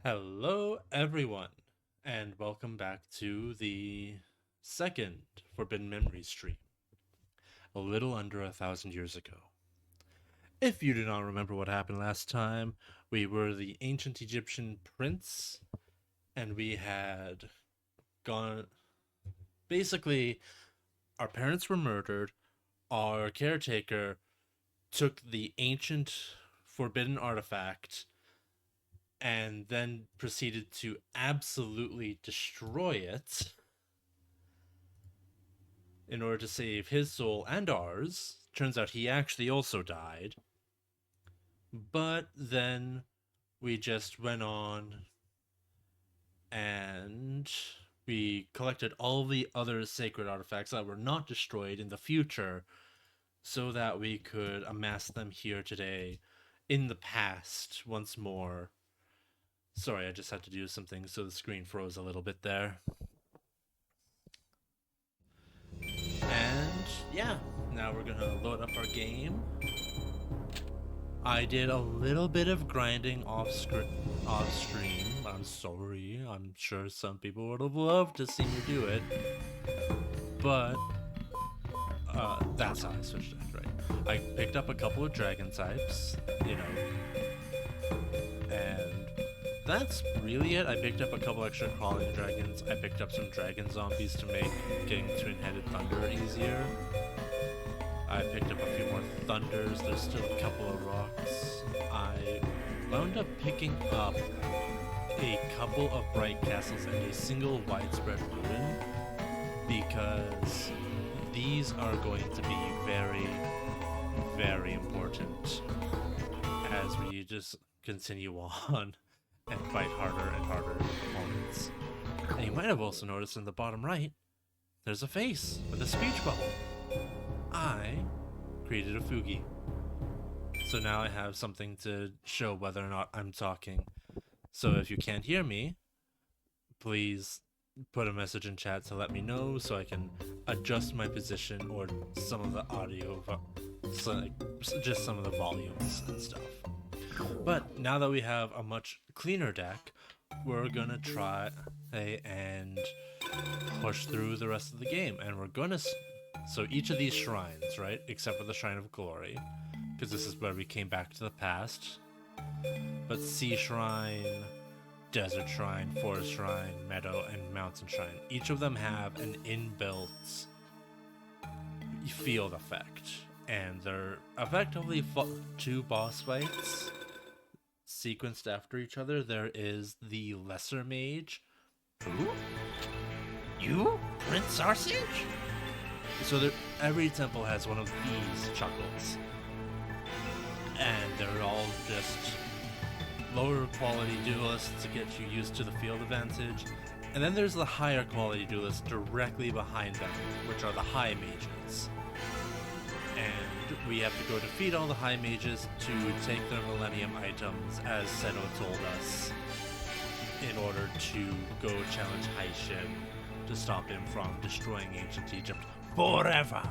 Hello, everyone, and welcome back to the second Forbidden Memories stream, a little under 1,000 years ago. If you do not remember what happened last time, we were the ancient Egyptian prince, and we had gone. Basically, our parents were murdered, our caretaker took the ancient forbidden artifact and then proceeded to absolutely destroy it in order to save his soul and ours. Turns out he actually also died. But then we just went on and we collected all the other sacred artifacts that were not destroyed in the future so that we could amass them here today in the past once more. Sorry, I just had to do something, so the screen froze a little bit there. And yeah, now we're gonna load up our game. I did a little bit of grinding off stream. I'm sorry. I'm sure some people would have loved to see me do it, but that's how I switched it. Right. I picked up a couple of dragon types, and that's really it. I picked up a couple extra crawling dragons. I picked up some dragon zombies to make getting twin-headed thunder easier. I picked up a few more thunders. There's still a couple of rocks. I wound up picking up a couple of bright castles and a single widespread ruin because these are going to be very, very important as we just continue on and fight harder and harder opponents. And you might have also noticed in the bottom right, there's a face with a speech bubble. I created a Fugi. So now I have something to show whether or not I'm talking. So if you can't hear me, please put a message in chat to let me know so I can adjust my position or some of the audio, just some of the volumes and stuff. But now that we have a much cleaner deck, we're gonna try and push through the rest of the game. And we're gonna... So each of these shrines, right? Except for the Shrine of Glory, because this is where we came back to the past. But Sea Shrine, Desert Shrine, Forest Shrine, Meadow, and Mountain Shrine. Each of them have an inbuilt field effect. And they're effectively two boss fights sequenced after each other. There is the Lesser Mage. Who? You? Prince Arsage? So every temple has one of these chuckles. And they're all just lower quality duelists to get you used to the field advantage. And then there's the higher quality duelists directly behind them, which are the High Mages. And we have to go defeat all the High Mages to take their Millennium items, as Seto told us, in order to go challenge Haishin to stop him from destroying ancient Egypt forever.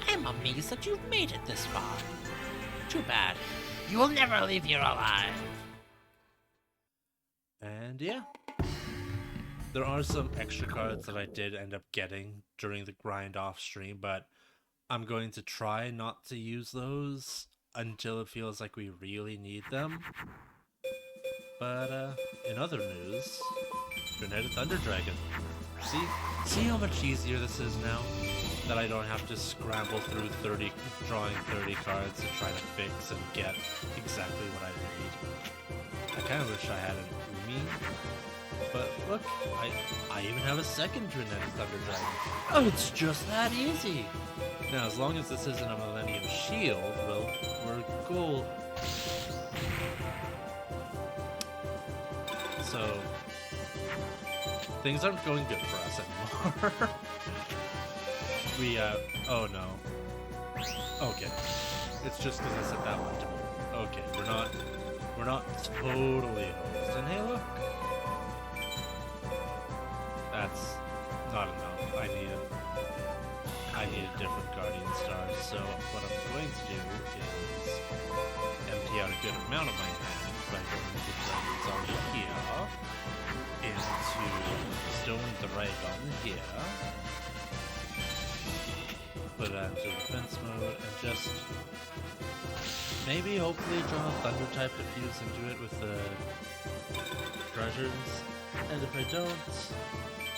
I'm amazed that you've made it this far. Too bad. You will never leave here alive. And yeah. There are some extra cards that I did end up getting during the grind off stream, but I'm going to try not to use those until it feels like we really need them. But in other news, Twin-Headed Thunder Dragon. See how much easier this is now? That I don't have to scramble through drawing 30 cards to try to fix and get exactly what I need. I kind of wish I had an Umi, but look, I even have a second Twin-Headed Thunder Dragon. Oh, it's just that easy! Now, as long as this isn't a Millennium Shield, well, we're gold. So, things aren't going good for us anymore. Oh no. Okay. It's just because I said that one to me. Okay, we're not totally hosed. And hey, look. That's not enough. I need a different Guardian Star, so what I'm going to do is empty out a good amount of my hand by going to zombie here, into Stone Dragon here, put it into defense mode, and just maybe hopefully draw a Thunder type to fuse into it with the treasures, and if I don't,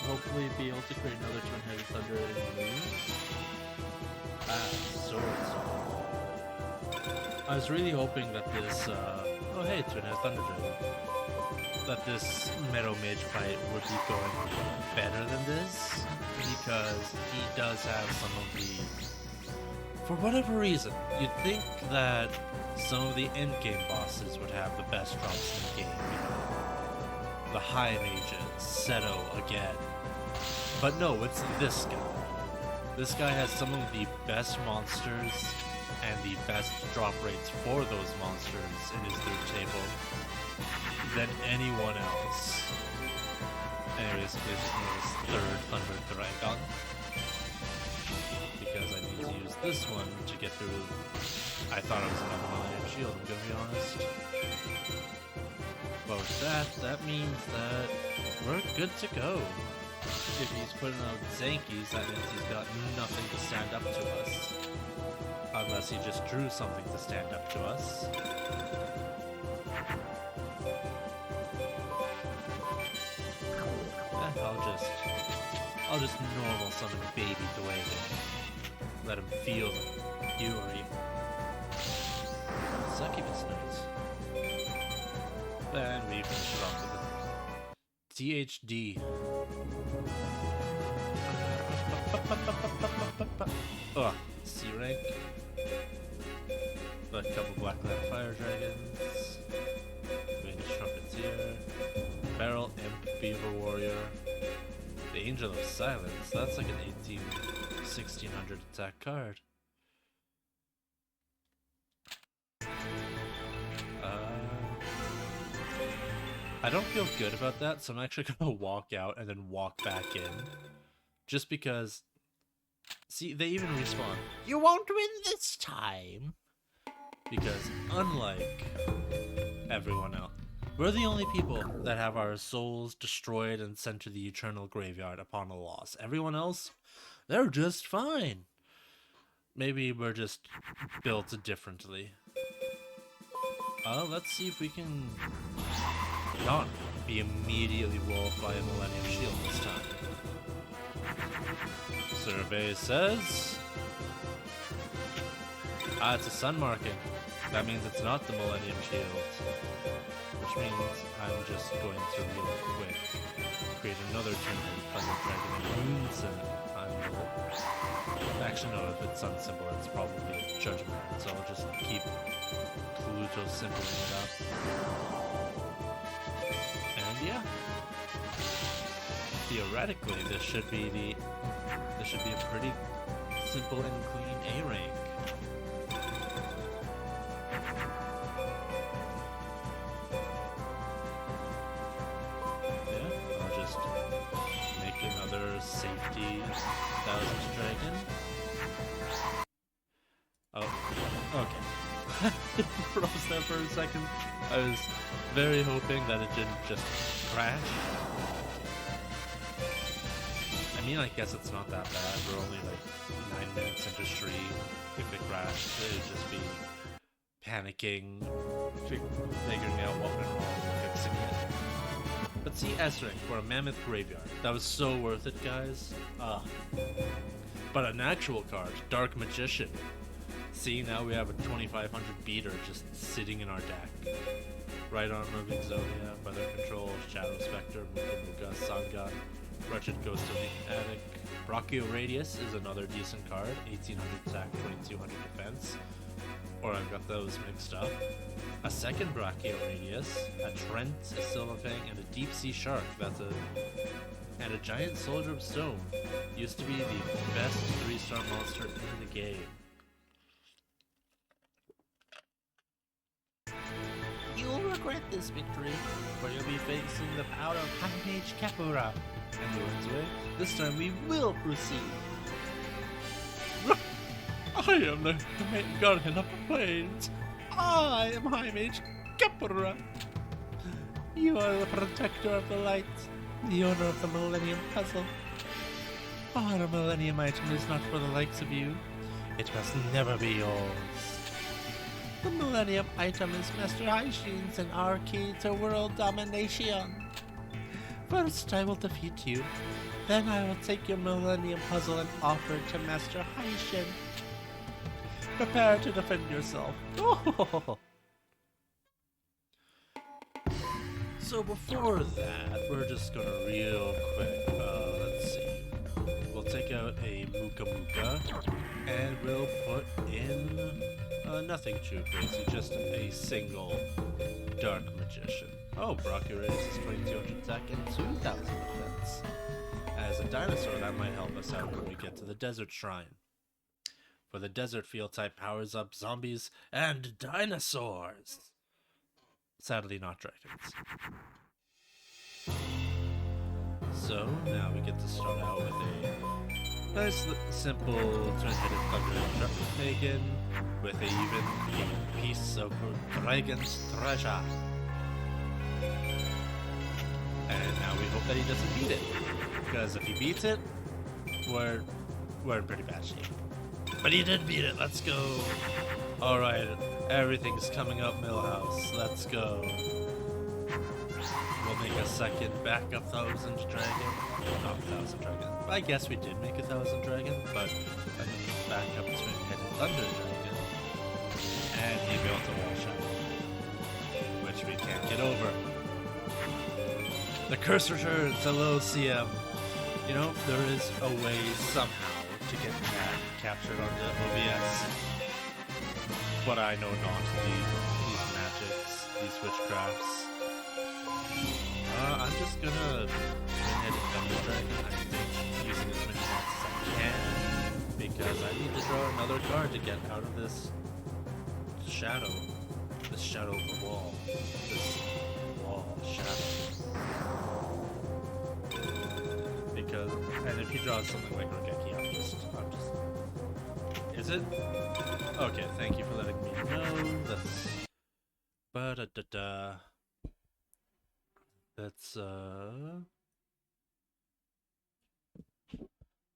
hopefully be able to create another Twin-Headed Thunder in Moon. Swords. I was really hoping that this, oh hey, Twin-Headed Thunder Dragon, that this Meadow Mage fight would be going better than this, because he does have some of the... For whatever reason, you'd think that some of the endgame bosses would have the best drops in the game, you know? The High Mages, Seto again. But no, it's this guy. This guy has some of the best monsters and the best drop rates for those monsters in his loot table than anyone else. Anyways, this is his third Thunder Dragon. Because I need to use this one to get through. I thought it was another Millennium Shield, I'm gonna be honest. But with that means that we're good to go. If he's putting out Zankies, that means he's got nothing to stand up to us. Unless he just drew something to stand up to us. I'll just normal summon Baby Dwayne. Let him feel the fury. Succubus Notes. And we finish it off with a THD. Ugh, C rank. A couple Blackland Fire Dragons. Range Trumpeteer. Barrel Imp Beaver Warrior. The Angel of Silence. That's like an 1600 attack card. I don't feel good about that, so I'm actually gonna walk out and then walk back in. Just because... See, they even respawn. You won't win this time. Because unlike everyone else, we're the only people that have our souls destroyed and sent to the eternal graveyard upon a loss. Everyone else, they're just fine. Maybe we're just built differently. Let's see if we can not be immediately walled by a Millennium Shield this time. Survey says... it's a sun marking. That means it's not the Millennium Shield. Which means I'm just going to really quick create another Twin-Headed Thunder Dragon in Moons, and actually no, if it's Sun Symbol, it's probably Judgment, so I'll just keep Pluto symboling it up. And yeah. Theoretically, this should be a pretty simple and clean A rank. Safety 1000 Dragon. Oh, okay. Froze there for a second. I was very hoping that it didn't just crash. I mean, I guess it's not that bad. We're only like 9 minutes into stream. If it crashed, it would just be panicking, figuring out what went wrong, and fixing it. But see, S rank for a Mammoth Graveyard. That was so worth it, guys. But an actual card, Dark Magician. See, now we have a 2500 beater just sitting in our deck. Right on Moving Zonia, Weather Control, Shadow Spectre, Muka Muka, Sangan, Wretched Ghost of the Attic. Brachio Radius is another decent card, 1800 attack, 2200 defense. Or I've got those mixed up. A second Brachio Radius, a Trent, a Silverfang, and a Deep Sea Shark. And a Giant Soldier of Stone. Used to be the best 3-star monster in the game. You'll regret this victory, But you'll be facing the power of High Mage Capura. And Ruinsway, this time we will proceed. I am the main guardian of the plains. I am High Mage Capura. You are the protector of the light, the owner of the Millennium Puzzle. Our Millennium item is not for the likes of you. It must never be yours. The Millennium item is Master Aishin's and our key to world domination. First I will defeat you, then I will take your Millennium Puzzle and offer it to Master Aishin. Prepare to defend yourself. So before that, we're just gonna real quick, let's see. We'll take out a Muka Muka, and we'll put in nothing too crazy, just a single Dark Magician. Oh, Brocky raises 2200 attack and 2000 defense. As a dinosaur, that might help us out when we get to the Desert Shrine. For the Desert Field type powers up zombies and dinosaurs. Sadly, not dragons. So, now we get to start out with a nice, simple twin-headed thunder pagan with a piece of dragon's treasure. And now we hope that he doesn't beat it. Because if he beats it, we're in pretty bad shape. But he did beat it, let's go. Alright, everything's coming up, Millhouse. Let's go. We'll make a second backup 1000 dragon. Not 1000 dragon. I guess we did make 1000 dragon, but I mean backup twin-headed thunder dragon. And he built a wall shadow, which we can't get over. The curse returns. Hello, CM. You know, there is a way somehow to get that captured on the OBS. But I know not these magics, these witchcrafts. I'm just gonna twin-headed thunder dragon, I think, using as many mods as I can, because I need to draw another card to get out of this shadow of the wall, this wall shadow. Because, and if he draws something like Rogeki, I'm just, is it? Okay, thank you for letting me know. That's, Let's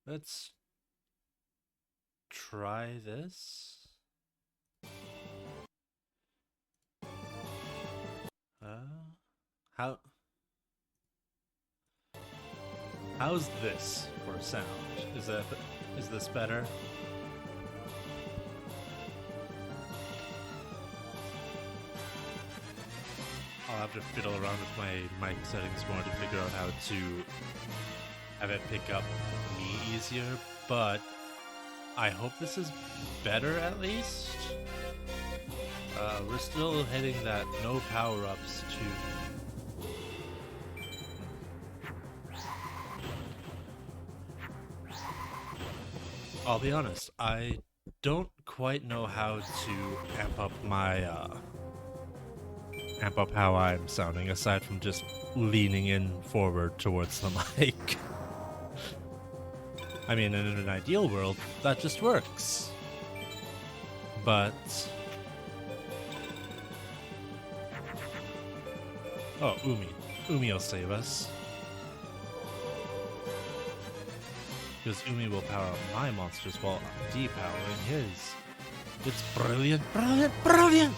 let's try this. How's this for sound? Is this better? I'll have to fiddle around with my mic settings more to figure out how to have it pick up me easier, but I hope this is better at least. We're still hitting that no power-ups to... I'll be honest, I don't quite know how to amp up my, amp up how I'm sounding, aside from just leaning in forward towards the mic. I mean, in an ideal world, that just works. But... oh, Umi. Umi will save us. Because Umi will power up my monsters while depowering his. It's brilliant, brilliant, brilliant!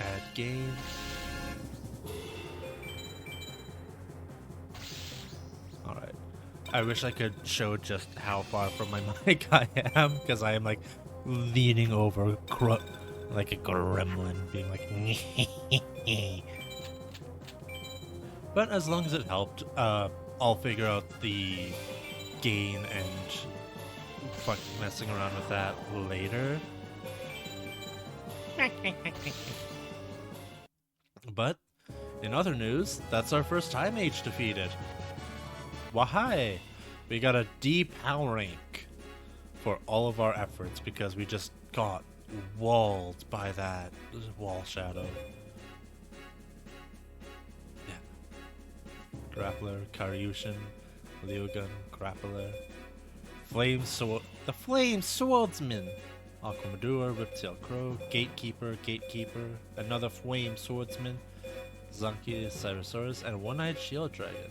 Add game. Alright. I wish I could show just how far from my mic I am, because I am like leaning over like a gremlin, being like but as long as it helped, I'll figure out the gain and fucking messing around with that later. But in other news, that's our first high mage defeated. Wahai! We got a D PAL rank for all of our efforts because we just got walled by that wall shadow. Yeah. Grappler, Karyushin, Leogun, Grappler. The Flame Swordsman. Aquamador, Riptail Crow, Gatekeeper, another Flame Swordsman, Zunky, Cyrosaurus, and One-Eyed Shield Dragon.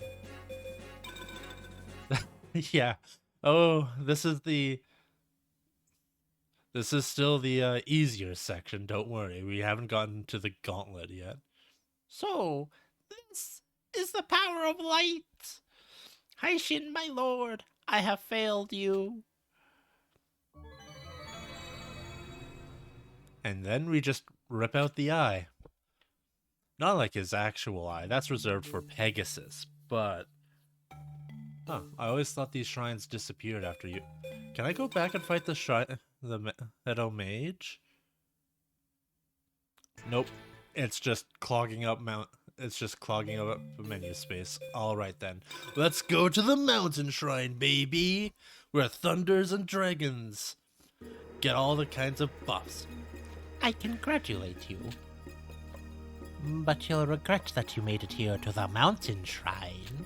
Yeah. Oh, this is still the easier section, don't worry. We haven't gotten to the gauntlet yet. So, this is the power of light. Haishin, my lord, I have failed you. And then we just rip out the eye. Not like his actual eye. That's reserved for Pegasus, but... Huh, I always thought these shrines disappeared after you... Can I go back and fight the shrine... the Meadow Mage? Nope. It's just clogging up menu space. Alright then. Let's go to the mountain shrine, baby! Where thunders and dragons get all the kinds of buffs. I congratulate you. But you'll regret that you made it here to the mountain shrine.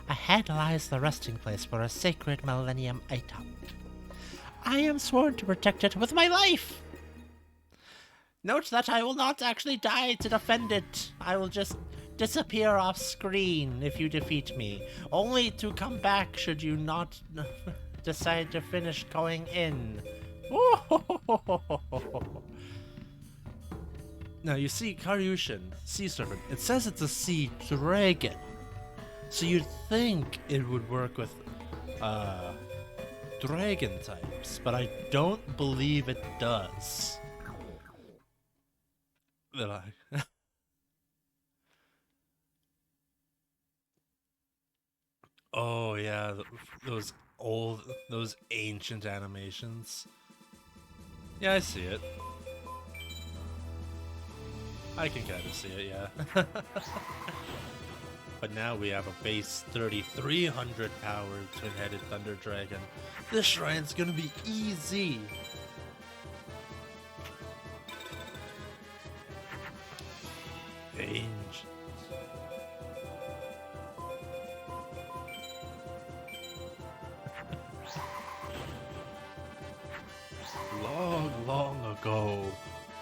Ahead lies the resting place for a sacred millennium item. I am sworn to protect it with my life. Note that I will not actually die to defend it. I will just disappear off screen if you defeat me, only to come back should you not decide to finish going in. Now you see, Karyushin, sea serpent, it says it's a sea dragon. So you'd think it would work with dragon types, but I don't believe it does. Oh yeah, those ancient animations. Yeah, I see it. I can kind of see it, yeah. But now we have a base 3300 power twin-headed Thunder Dragon. This shrine's gonna be easy. Ancient. Long ago,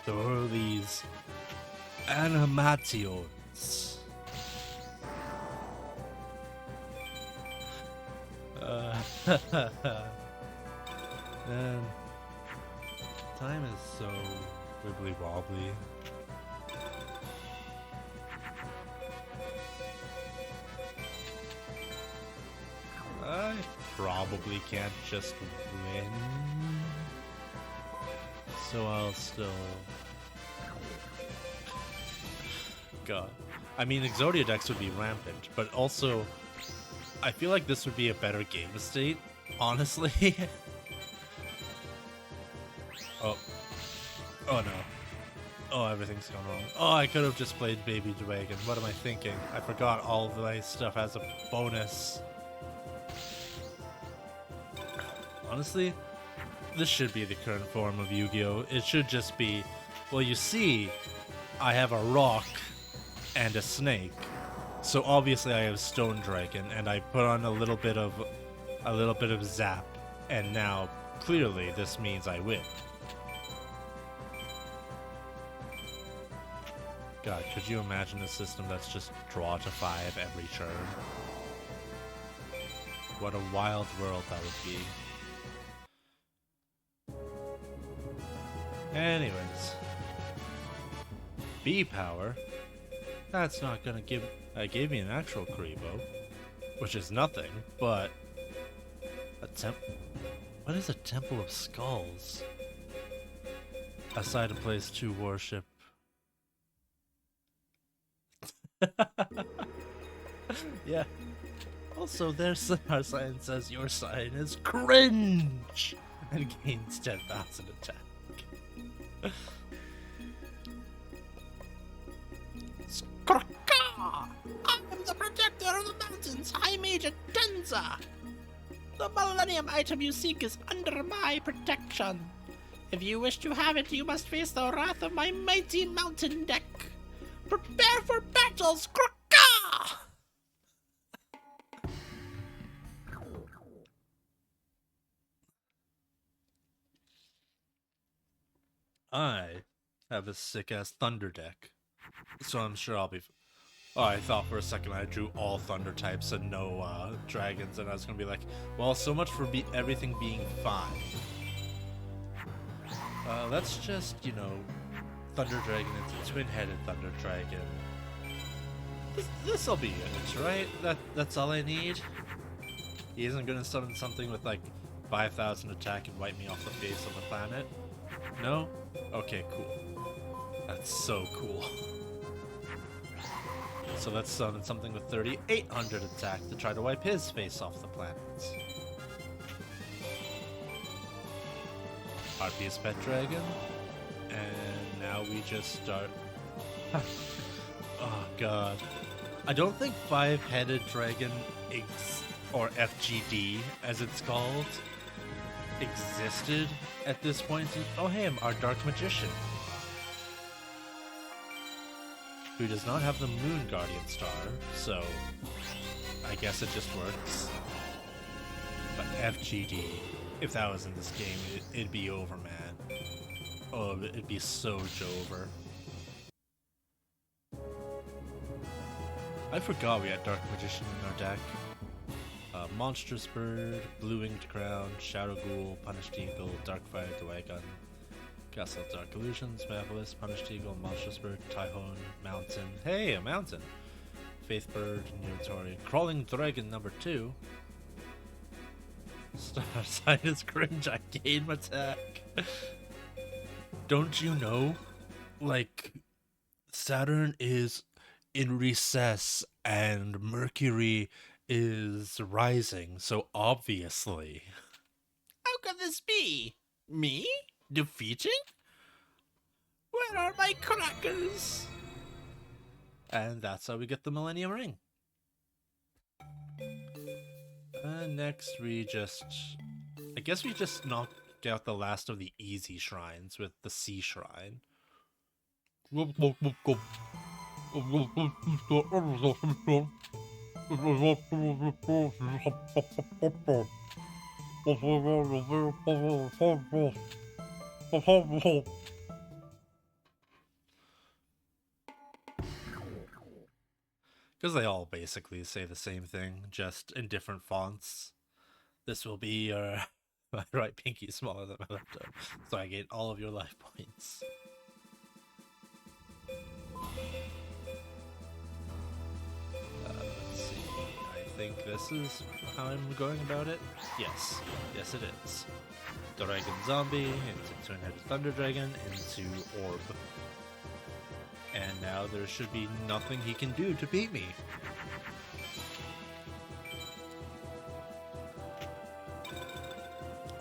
there were these animations. Man, time is so wibbly wobbly. I probably can't just win, so I'll still... God. I mean, Exodia decks would be rampant, but also, I feel like this would be a better game state, honestly. Oh. Oh no. Oh, everything's gone wrong. Oh, I could have just played Baby Dragon. What am I thinking? I forgot all of my stuff has a bonus. Honestly, this should be the current form of Yu-Gi-Oh! It should just be, well, you see, I have a rock and a snake. So obviously I have Stone Dragon, and I put on a little bit of zap, and now clearly this means I win. God, could you imagine a system that's just draw to 5 every turn? What a wild world that would be. Anyways, B power. That's not gonna give. I gave me an actual Karibo, which is nothing, but a what is a Temple of Skulls? Aside a place to worship. Yeah. Also, our sign says your sign is cringe and gains 10,000 attack. Skrka! I am the protector of the mountains, High Mage Tenza! The Millennium item you seek is under my protection. If you wish to have it, you must face the wrath of my mighty mountain deck. Prepare for battle, Skrka! I have a sick-ass thunder deck, so I'm sure I'll be... Oh, I thought for a second I drew all thunder types and no dragons, and I was gonna be like, well, so much for everything being fine. Let's just, you know, Thunder Dragon into Twin-Headed Thunder Dragon. This'll be it, right? That's all I need? He isn't gonna summon something with like 5,000 attack and wipe me off the face of the planet? No? Okay, cool. That's so cool. So let's summon something with 3,800 attack to try to wipe his face off the planet. Harpius Pet Dragon. And now we just start... Oh god. I don't think Five-Headed Dragon, or FGD as it's called, existed at this point. Oh hey, our Dark Magician, who does not have the Moon Guardian Star, so I guess it just works. But FGD, if that was in this game, it'd be over, man. Oh, it'd be so over. I forgot we had Dark Magician in our deck. Monstrous Bird, Blue Winged Crown, Shadow Ghoul, Punished Eagle, Darkfire Dwagon, Castle of Dark Illusions, Mavelus, Punished Eagle, Monstrous Bird, Typhon, Mountain. Hey, a mountain! Faith Bird, Neotori, Crawling Dragon number 2. Starsidus Cringe, I gain attack. Don't you know? Like, Saturn is in recess and Mercury is rising, so obviously. How could this be? Me? Defeating? Where are my crackers? And that's how we get the Millennium Ring. And next we just... I guess we just knock out the last of the easy shrines with the Sea Shrine. Because they all basically say the same thing, just in different fonts. This will be your... My right pinky is smaller than my left arm, so I get all of your life points. Let's see. I think this is how I'm going about it. Yes. Yes, it is. Dragon Zombie into Twin-Headed Thunder Dragon into Orb. And now there should be nothing he can do to beat me.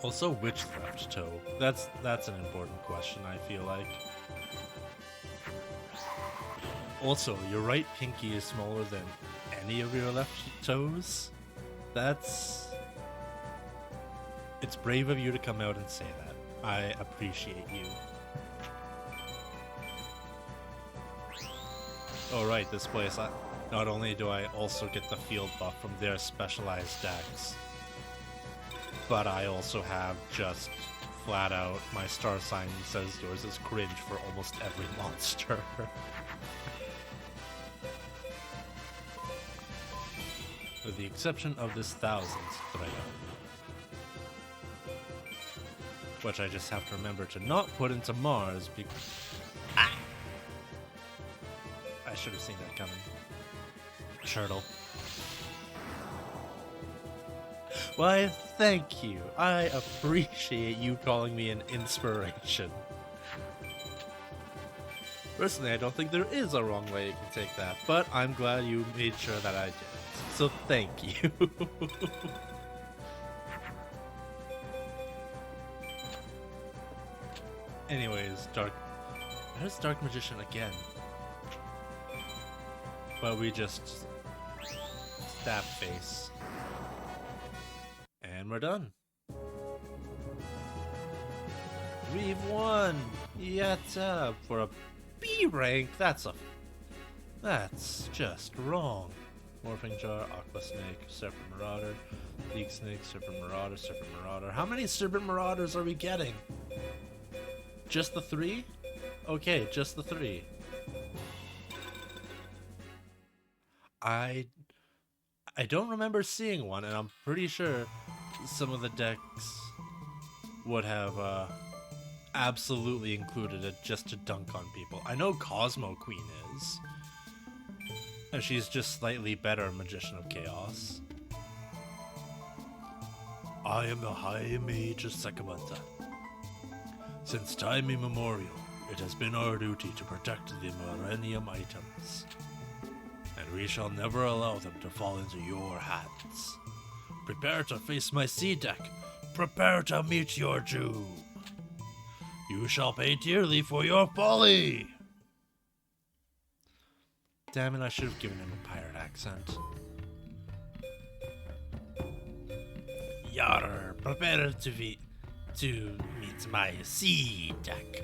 Also, which left toe? That's an important question, I feel like. Also, your right pinky is smaller than any of your left toes? That's... It's brave of you to come out and say that. I appreciate you. Oh right, this place, not only do I also get the field buff from their specialized decks, but I also have just flat out my star sign says yours is cringe for almost every monster. With the exception of this 1000th Dragon, which I just have to remember to not put into Mars because... Ah! I should have seen that coming. Turtle. Why, thank you. I appreciate you calling me an inspiration. Personally, I don't think there is a wrong way you can take that, but I'm glad you made sure that I did. So thank you. Anyways, there's Dark Magician again. But we just stab face. And we're done. We've won! Yatta! For a B rank, that's just wrong. Morphing Jar, Aqua Snake, Serpent Marauder, League Snake, Serpent Marauder, Serpent Marauder. How many Serpent Marauders are we getting? Just the 3? Okay, just the 3. I don't remember seeing one, and I'm pretty sure some of the decks would have absolutely included it just to dunk on people. I know Cosmo Queen is, and she's just slightly better Magician of Chaos. I am the High Mage of Sakamata. Since time immemorial, it has been our duty to protect the Millennium items, and we shall never allow them to fall into your hands. Prepare to face my sea deck. Prepare to meet your doom. You shall pay dearly for your folly. Damn it, I should have given him a pirate accent. Yarr, prepare to meet my sea deck.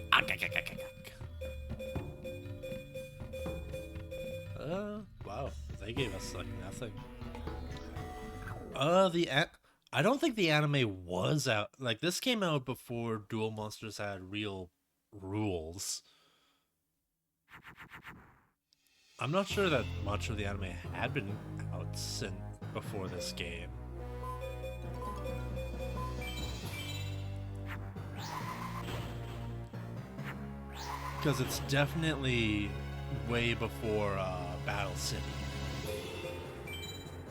Wow, they gave us like nothing. I don't think the anime was out. Like, this came out before Duel Monsters had real rules. I'm not sure that much of the anime had been out since before this game. Because it's definitely way before Battle City.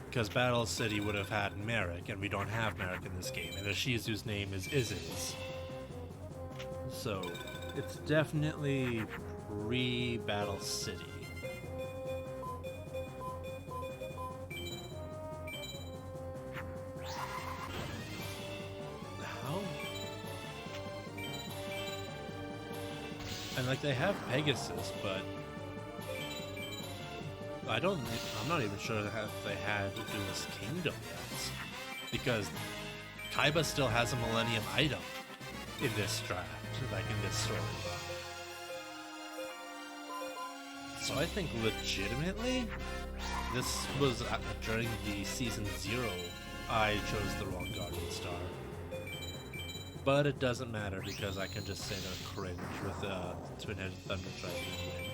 Because Battle City would have had Merrick, and we don't have Merrick in this game, and Ishizu's name is Isis. So, it's definitely pre-Battle City. How? And like, they have Pegasus, but I'm not even sure if they had Duelist Kingdom yet, because Kaiba still has a Millennium item in this draft, like in this story. So I think legitimately, this was during the Season 0, I chose the wrong Guardian Star. But it doesn't matter, because I can just say they're cringe with Twin-Headed Thunder Dragon win.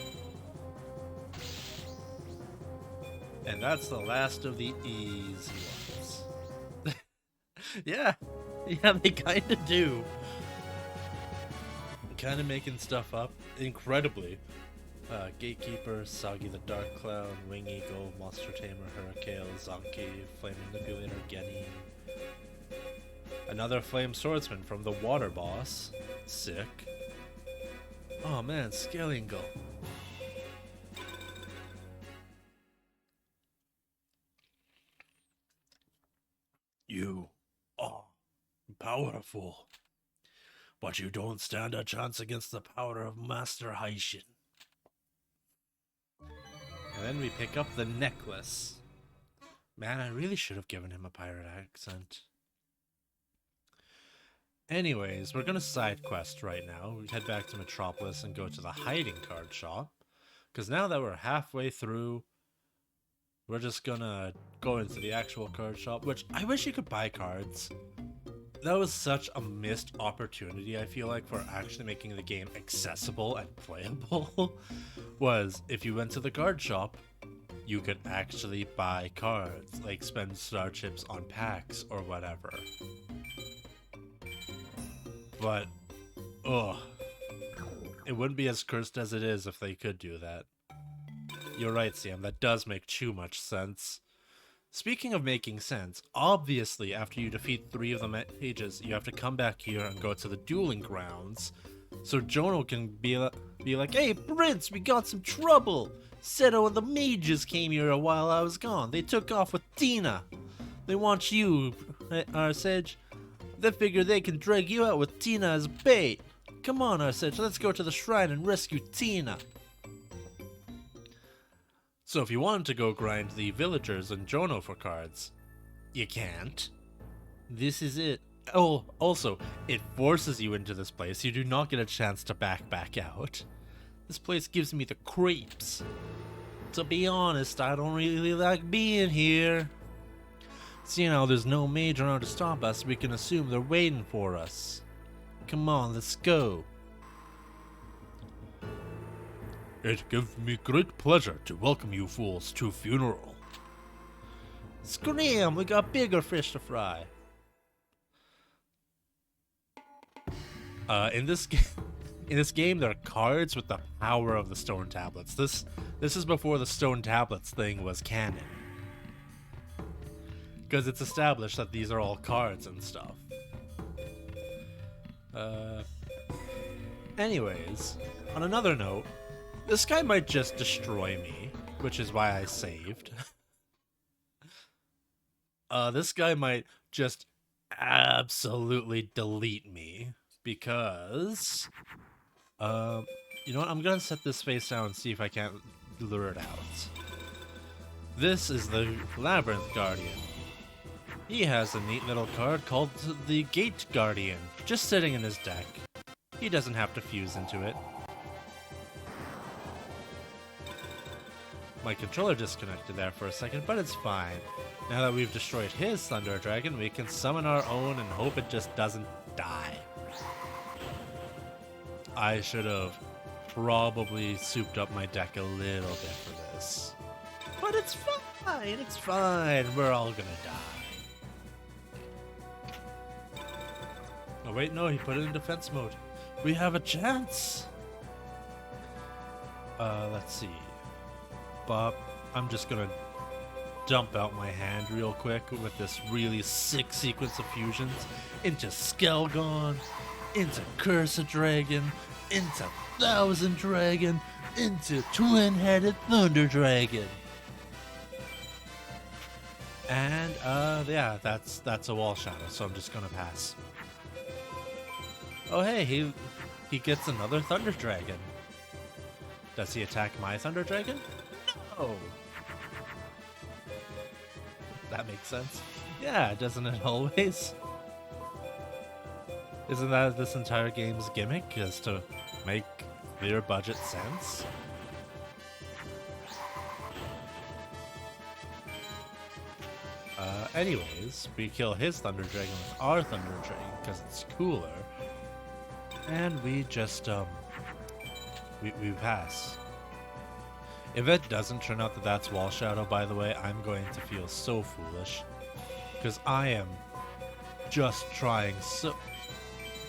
And that's the last of the easy ones. Yeah, they kind of do. Kind of making stuff up incredibly. Gatekeeper, Sagi the Dark Clown, Wing Eagle, Monster Tamer, Hurricane, Zonky, Flame Manipulator, Genny. Another Flame Swordsman from the Water Boss. Sick. Oh man, Scaling Gull. You are powerful, but you don't stand a chance against the power of Master Haishin. And then we pick up the necklace. Man, I really should have given him a pirate accent. Anyways, we're gonna side quest right now. We head back to Metropolis and go to the hiding card shop. Because now that we're halfway through, we're just gonna go into the actual card shop, which I wish you could buy cards. That was such a missed opportunity, I feel like, for actually making the game accessible and playable. Was if you went to the card shop, you could actually buy cards, like spend star chips on packs or whatever. But, ugh. It wouldn't be as cursed as it is if they could do that. You're right, Sam, that does make too much sense. Speaking of making sense, obviously after you defeat 3 of the mages, you have to come back here and go to the dueling grounds, so Jono can be like, "Hey Prince, we got some trouble! Seto and the mages came here while I was gone. They took off with Tina. They want you, Arsage. They figure they can drag you out with Tina as bait. Come on, Arsage, let's go to the shrine and rescue Tina." So if you wanted to go grind the villagers and Jono for cards, you can't. This is it. Oh, also, it forces you into this place. You do not get a chance to back out. This place gives me the creeps. To be honest, I don't really like being here. Seeing how there's no mage around to stop us, we can assume they're waiting for us. Come on, let's go. It gives me great pleasure to welcome you fools to funeral. Scream! We got bigger fish to fry. In this game, there are cards with the power of the stone tablets. This is before the stone tablets thing was canon, because it's established that these are all cards and stuff. Anyways, on another note, this guy might just destroy me, which is why I saved. This guy might just absolutely delete me, because, you know what, I'm gonna set this face down and see if I can't lure it out. This is the Labyrinth Guardian. He has a neat little card called the Gate Guardian, just sitting in his deck. He doesn't have to fuse into it. My controller disconnected there for a second, but it's fine. Now that we've destroyed his Thunder Dragon, we can summon our own and hope it just doesn't die. I should have probably souped up my deck a little bit for this. But it's fine, it's fine. We're all gonna die. Oh wait, no, he put it in defense mode. We have a chance. Let's see. Bob, I'm just gonna dump out my hand real quick with this really sick sequence of fusions into Skelgon, into Cursed Dragon, into Thousand Dragon, into Twin-Headed Thunder Dragon. And yeah, that's a wall shadow, so I'm just gonna pass. Oh hey, he gets another Thunder Dragon. Does he attack my Thunder Dragon? No! That makes sense. Yeah, doesn't it always? Isn't that this entire game's gimmick, is to make clear budget sense? Anyways, we kill his Thunder Dragon with our Thunder Dragon because it's cooler. And we just, we pass. If it doesn't turn out that that's Wall Shadow, by the way, I'm going to feel so foolish. Because I am just trying so...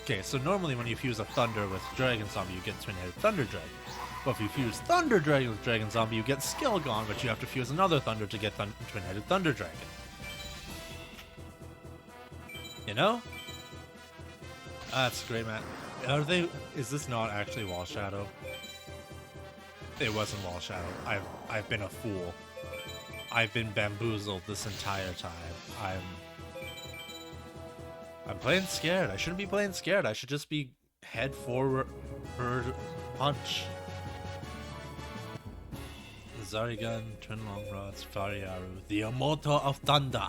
Okay, so normally when you fuse a Thunder with Dragon Zombie, you get Twin-Headed Thunder Dragon. But if you fuse Thunder Dragon with Dragon Zombie, you get Skelgon, but you have to fuse another Thunder to get Twin-Headed Thunder Dragon. You know? That's great, man. Is this not actually Wall Shadow? It wasn't Wall Shadow. I've been a fool. I've been bamboozled this entire time. I'm playing scared. I shouldn't be playing scared. I should just be head forward punch. Zarigan, Twin Long Rods, Fariaru, the Immortal of Thunder,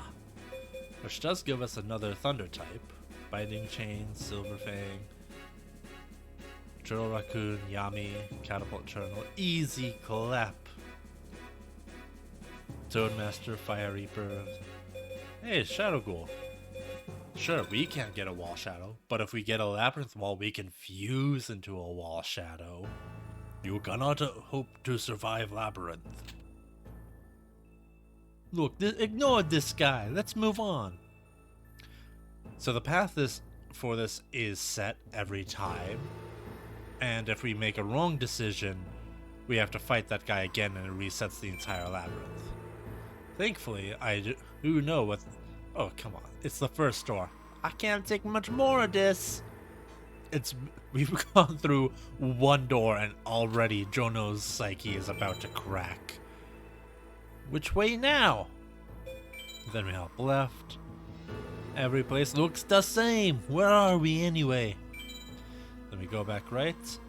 which does give us another Thunder type. Binding Chain, Silver Fang, Turtle Raccoon, Yami, Catapult Churnal, Easy Clap, Toadmaster, Fire Reaper. Hey, Shadow Ghoul. Sure, we can't get a Wall Shadow, but if we get a Labyrinth Wall, we can fuse into a Wall Shadow. You cannot hope to survive Labyrinth. Look, ignore this guy. Let's move on. So the path for this is set every time, and if we make a wrong decision, we have to fight that guy again and it resets the entire labyrinth. Thankfully, I do know what... Oh, come on. It's the first door. I can't take much more of this. We've gone through one door and already Jono's psyche is about to crack. Which way now? Then we hop left. Every place looks the same. Where are we anyway? Then we go back right.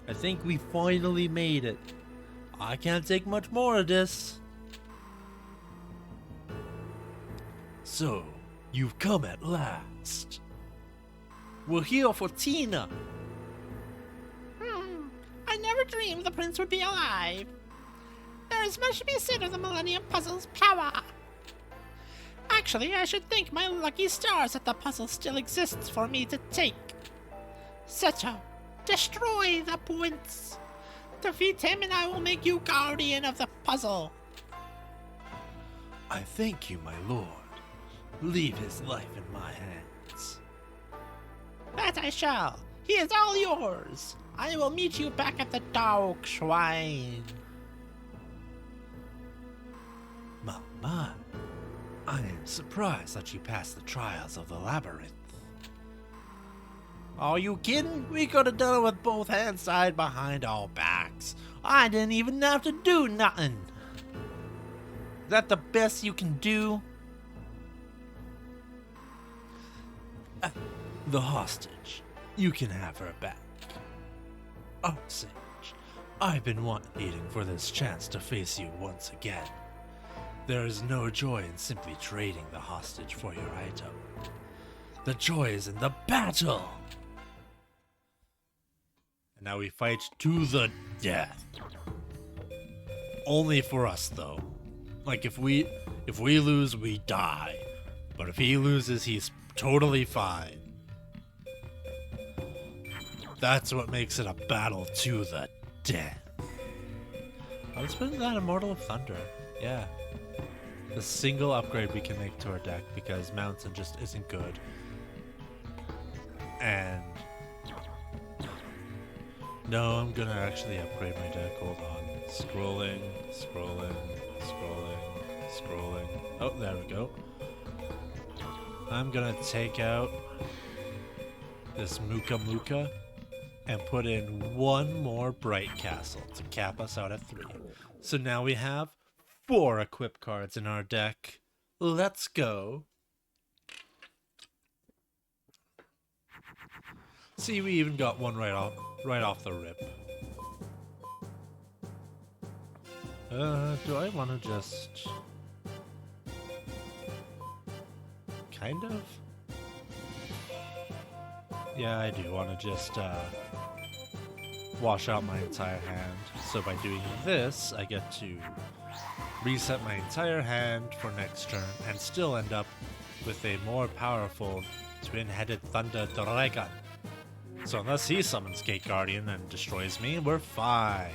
I think we finally made it. I can't take much more of this. So, you've come at last. We're here for Tina. I never dreamed the prince would be alive. There is much to be said of the Millennium Puzzle's power. Actually, I should thank my lucky stars that the puzzle still exists for me to take. Seto, destroy the prince. Defeat him and I will make you guardian of the puzzle. I thank you, my lord. Leave his life in my hands. That I shall. He is all yours. I will meet you back at the Dark Shrine. My, I am surprised that you passed the trials of the labyrinth. Are you kidding? We could have done it with both hands tied behind our backs. I didn't even have to do nothing. Is that the best you can do? The hostage. You can have her back. Artsage, I've been waiting for this chance to face you once again. There is no joy in simply trading the hostage for your item. The joy is in the battle! And now we fight to the death. Only for us, though. Like, if we lose, we die. But if he loses, he's totally fine. That's what makes it a battle to the death. Let's put that Immortal of Thunder. Yeah. The single upgrade we can make to our deck because Mountain just isn't good. And no, I'm gonna actually upgrade my deck. Hold on. Scrolling. Oh, there we go. I'm gonna take out this Muka and put in one more Bright Castle to cap us out at 3. So now we have 4 equip cards in our deck. Let's go. See, we even got one right off the rip. Do I want to just... kind of? Yeah, I do want to just, wash out my entire hand. So by doing this, I get to reset my entire hand for next turn and still end up with a more powerful twin-headed Thunder Dragon. So unless he summons Gate Guardian and destroys me, we're fine.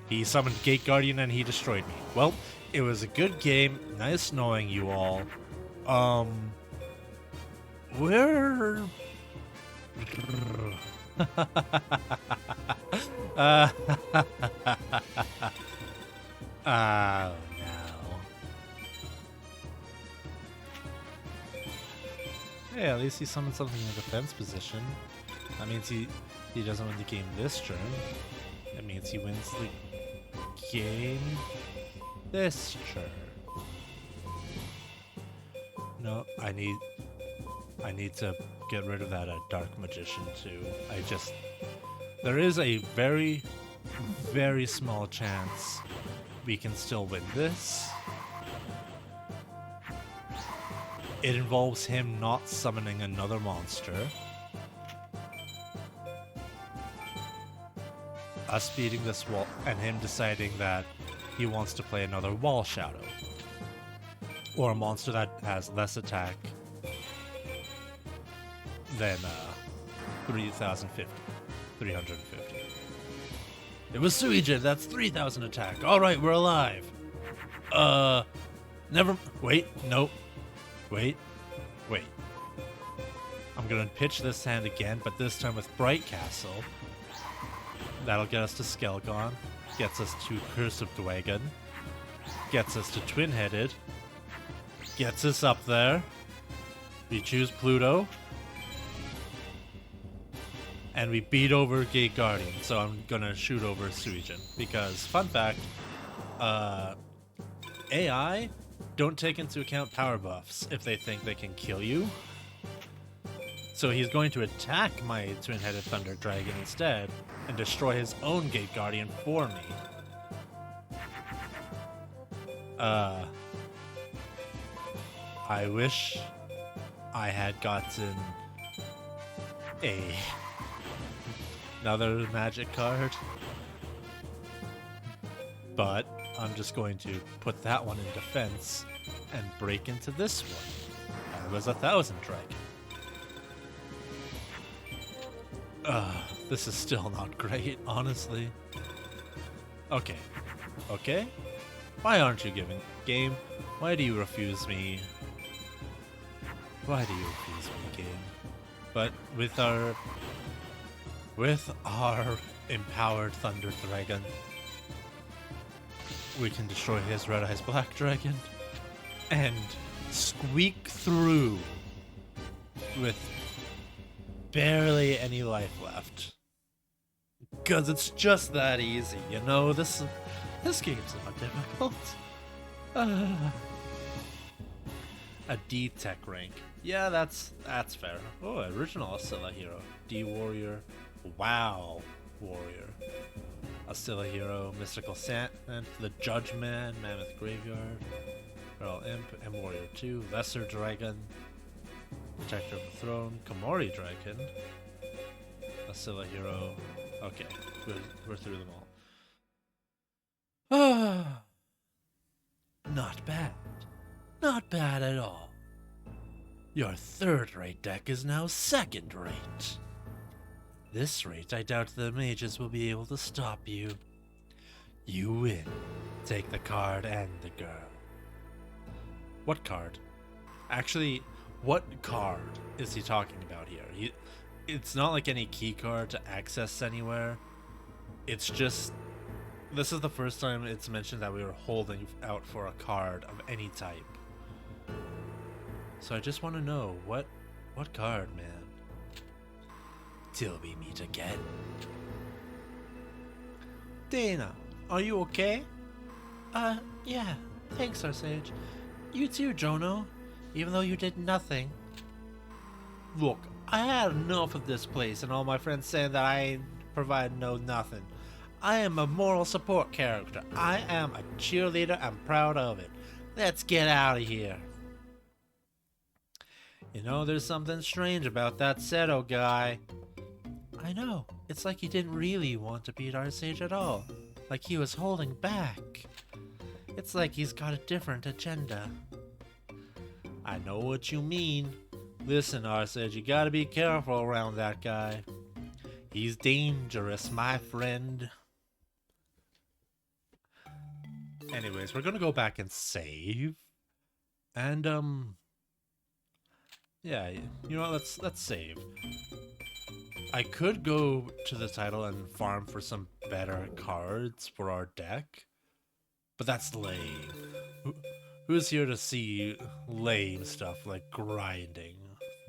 He summoned Gate Guardian and he destroyed me. Well, it was a good game. Nice knowing you all. Where... oh no. Hey, at least he summoned something in the defense position. That means he doesn't win the game this turn. That means he wins the game this turn. No, I need to get rid of that Dark Magician too. There is a very, very small chance we can still win this. It involves him not summoning another monster, us beating this wall, and him deciding that he wants to play another Wall Shadow. Or a monster that has less attack than 3,050. It was Suijin, that's 3,000 attack. Alright, we're alive. Wait, nope. Wait. I'm gonna pitch this hand again, but this time with Bright Castle. That'll get us to Skelgon. Gets us to Curse of Dwagon. Gets us to Twin-Headed. Gets us up there. We choose Pluto. And we beat over Gate Guardian, so I'm gonna shoot over Suijin. Because, fun fact, AI don't take into account power buffs if they think they can kill you. So he's going to attack my Twin-Headed Thunder Dragon instead and destroy his own Gate Guardian for me. I wish I had gotten another magic card, but I'm just going to put that one in defense and break into this one. That was 1,000 Dragon. This is still not great, honestly. Okay. Okay? Why aren't you giving game? Why do you refuse me? Why do you refuse me, game? But with our empowered Thunder Dragon, we can destroy his Red Eyes Black Dragon and squeak through with barely any life left. Cause it's just that easy, you know. This game's not difficult. A D Tech rank. Yeah, that's fair. Oh, original Asilla hero. D Warrior. Wow, Warrior. Asilla hero, Mystical Sant, the Judgment, Mammoth Graveyard, Feral Imp, M Warrior 2, Lesser Dragon, Protector of the Throne, Komori Dragon, Asilla hero. Okay, we're through them all. Not bad. Not bad at all. Your third-rate deck is now second-rate. This rate, I doubt the mages will be able to stop you. You win. Take the card and the girl. What card? Actually, what card is he talking about here? It's not like any key card to access anywhere. It's just... This is the first time it's mentioned that we were holding out for a card of any type. So I just want to know, what card, man? Till we meet again. Dana, are you okay? Yeah. Thanks, Our Sage. You too, Jono. Even though you did nothing. Look, I had enough of this place and all my friends saying that I provide nothing. I am a moral support character. I am a cheerleader. I'm proud of it. Let's get out of here. You know, there's something strange about that Seto guy. I know. It's like he didn't really want to beat Our Sage at all. Like he was holding back. It's like he's got a different agenda. I know what you mean. Listen, Arsage, you gotta be careful around that guy. He's dangerous, my friend. Anyways, we're gonna go back and save. And, yeah, you know what, let's save. I could go to the title and farm for some better cards for our deck, but that's lame. Who's here to see lame stuff like grinding?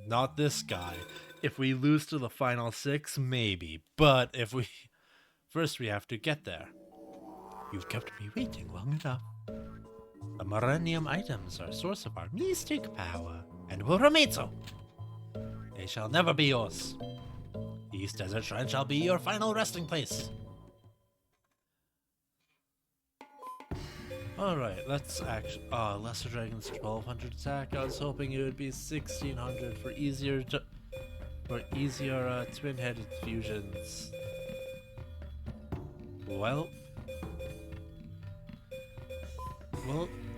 Not this guy. If we lose to the final 6, maybe. But if we... First we have to get there. You've kept me waiting long enough. The Millennium items are a source of our mystic power, and will remain so. They shall never be yours. East Desert Shrine shall be your final resting place. Alright, let's actually... Lesser Dragon's 1200 attack. I was hoping it would be 1600 for easier twin-headed fusions. Well,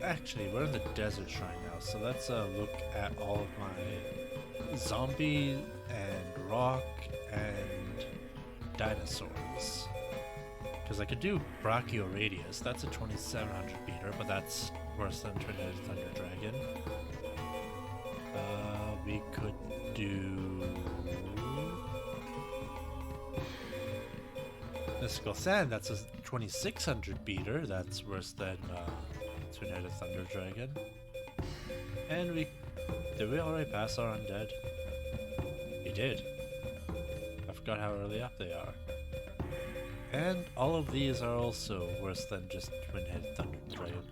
actually, we're in the Desert Shrine now, so let's look at all of my zombie and rock and dinosaurs. Because I could do Brachioradius, that's a 2700 beater, but that's worse than Twin-Headed Thunder Dragon. We could do... Mystical Sand, that's a 2600 beater, that's worse than Twin-Headed Thunder Dragon. And did we already pass our undead? We did. I forgot how early up they are. And all of these are also worse than just Twin-Headed Thunder Dragon.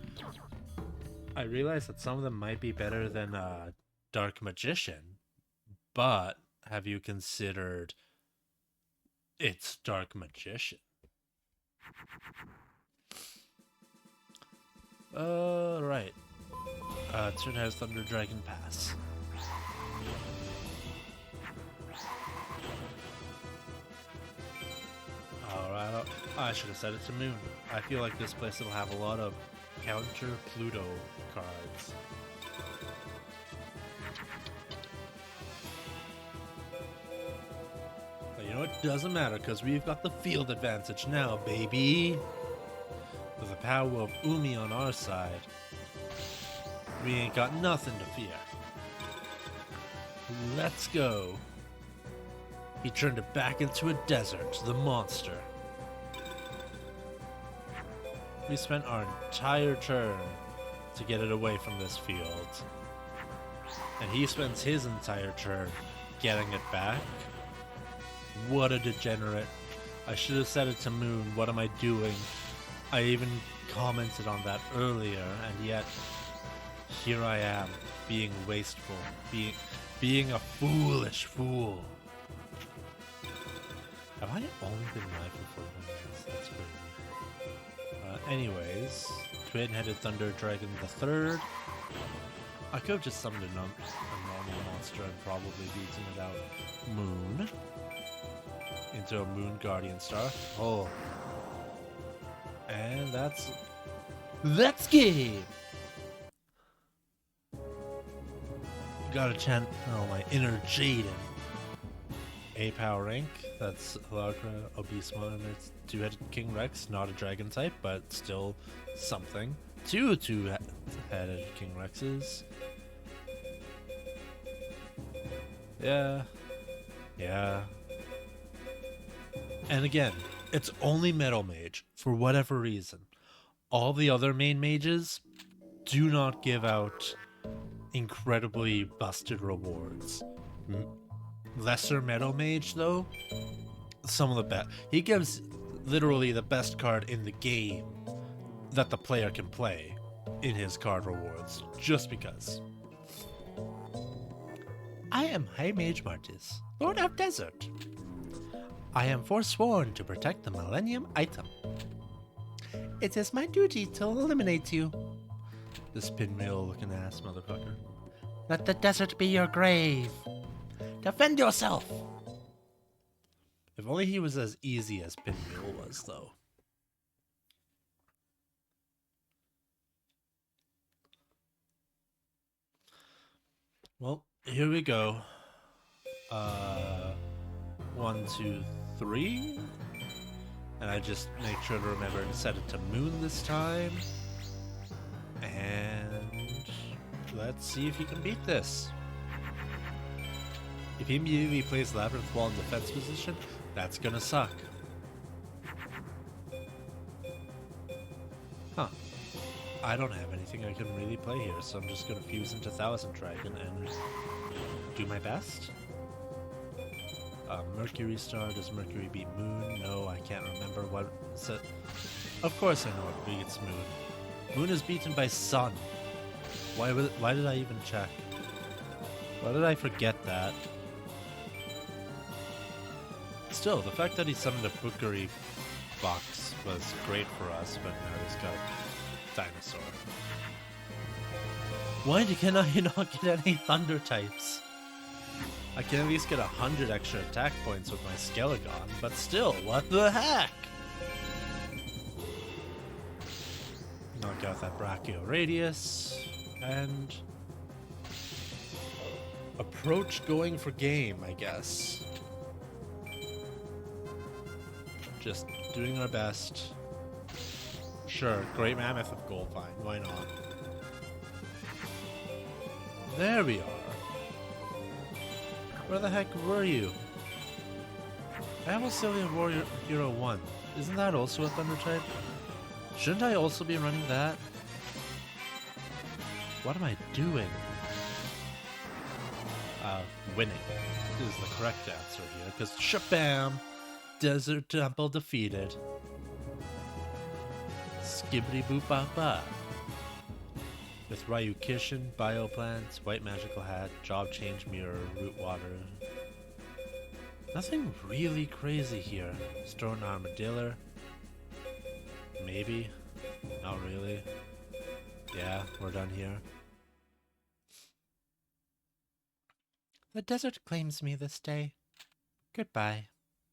I realize that some of them might be better than Dark Magician, but have you considered it's Dark Magician? Right. Twin-Headed Thunder Dragon pass. Alright, I should have set it to Moon. I feel like this place will have a lot of counter Pluto cards. But you know, it doesn't matter because we've got the field advantage now, baby. With the power of Umi on our side, we ain't got nothing to fear. Let's go. He turned it back into a desert, the monster. We spent our entire turn to get it away from this field. And he spends his entire turn getting it back. What a degenerate. I should have set it to Moon. What am I doing? I even commented on that earlier, and yet here I am, being wasteful, being a foolish fool. Have I only been live for 4 minutes? That's crazy. Anyways, Twin-Headed Thunder Dragon the Third. I could have just summoned a normal monster and probably beaten it out. Moon. Into a Moon Guardian Star. Oh. And that's game! Gotta channel my inner Jaden. A power rank, that's Halarkra, Obisma, and it's two-headed King Rex, not a dragon type, but still something. Two-headed King Rexes. Yeah. And again, it's only Metal Mage, for whatever reason. All the other main mages do not give out incredibly busted rewards. Lesser Metal Mage, though, some of the best. He gives literally the best card in the game that the player can play in his card rewards, just because. I am High Mage Martis, Lord of Desert. I am forsworn to protect the Millennium Item. It is my duty to eliminate you. This pinwheel-looking ass motherfucker. Let the desert be your grave. Defend yourself! If only he was as easy as Pinwheel was, though. Well, here we go. 1, 2, 3. And I just make sure to remember to set it to Moon this time. And let's see if he can beat this. If he immediately plays Labyrinth Wall in defense position, that's gonna suck. Huh. I don't have anything I can really play here, so I'm just gonna fuse into Thousand Dragon and do my best. Mercury Star, does Mercury beat Moon? No, I can't remember what is it. Of course I know it beats Moon. Moon is beaten by Sun. Why did I even check? Why did I forget that? Still, the fact that he summoned a Bookery box was great for us, but now he's got Dinosaur. Why can I not get any Thunder types? I can at least get 100 extra attack points with my Skelegon, but still, what the heck? Knock out that Brachio Radius, and approach going for game, I guess. Just doing our best. Sure, Great Mammoth of Goldvine, why not? There we are. Where the heck were you? I have Osilian Warrior Hero 1. Isn't that also a Thunder type? Shouldn't I also be running that? What am I doing? Winning is the correct answer here, because shabam! Desert Temple defeated. Skibbity boop ba ba. With Ryukishin, Bioplant, White Magical Hat, Job Change Mirror, Root Water. Nothing really crazy here. Stone Armadillo. Maybe. Not really. Yeah, we're done here. The desert claims me this day. Goodbye.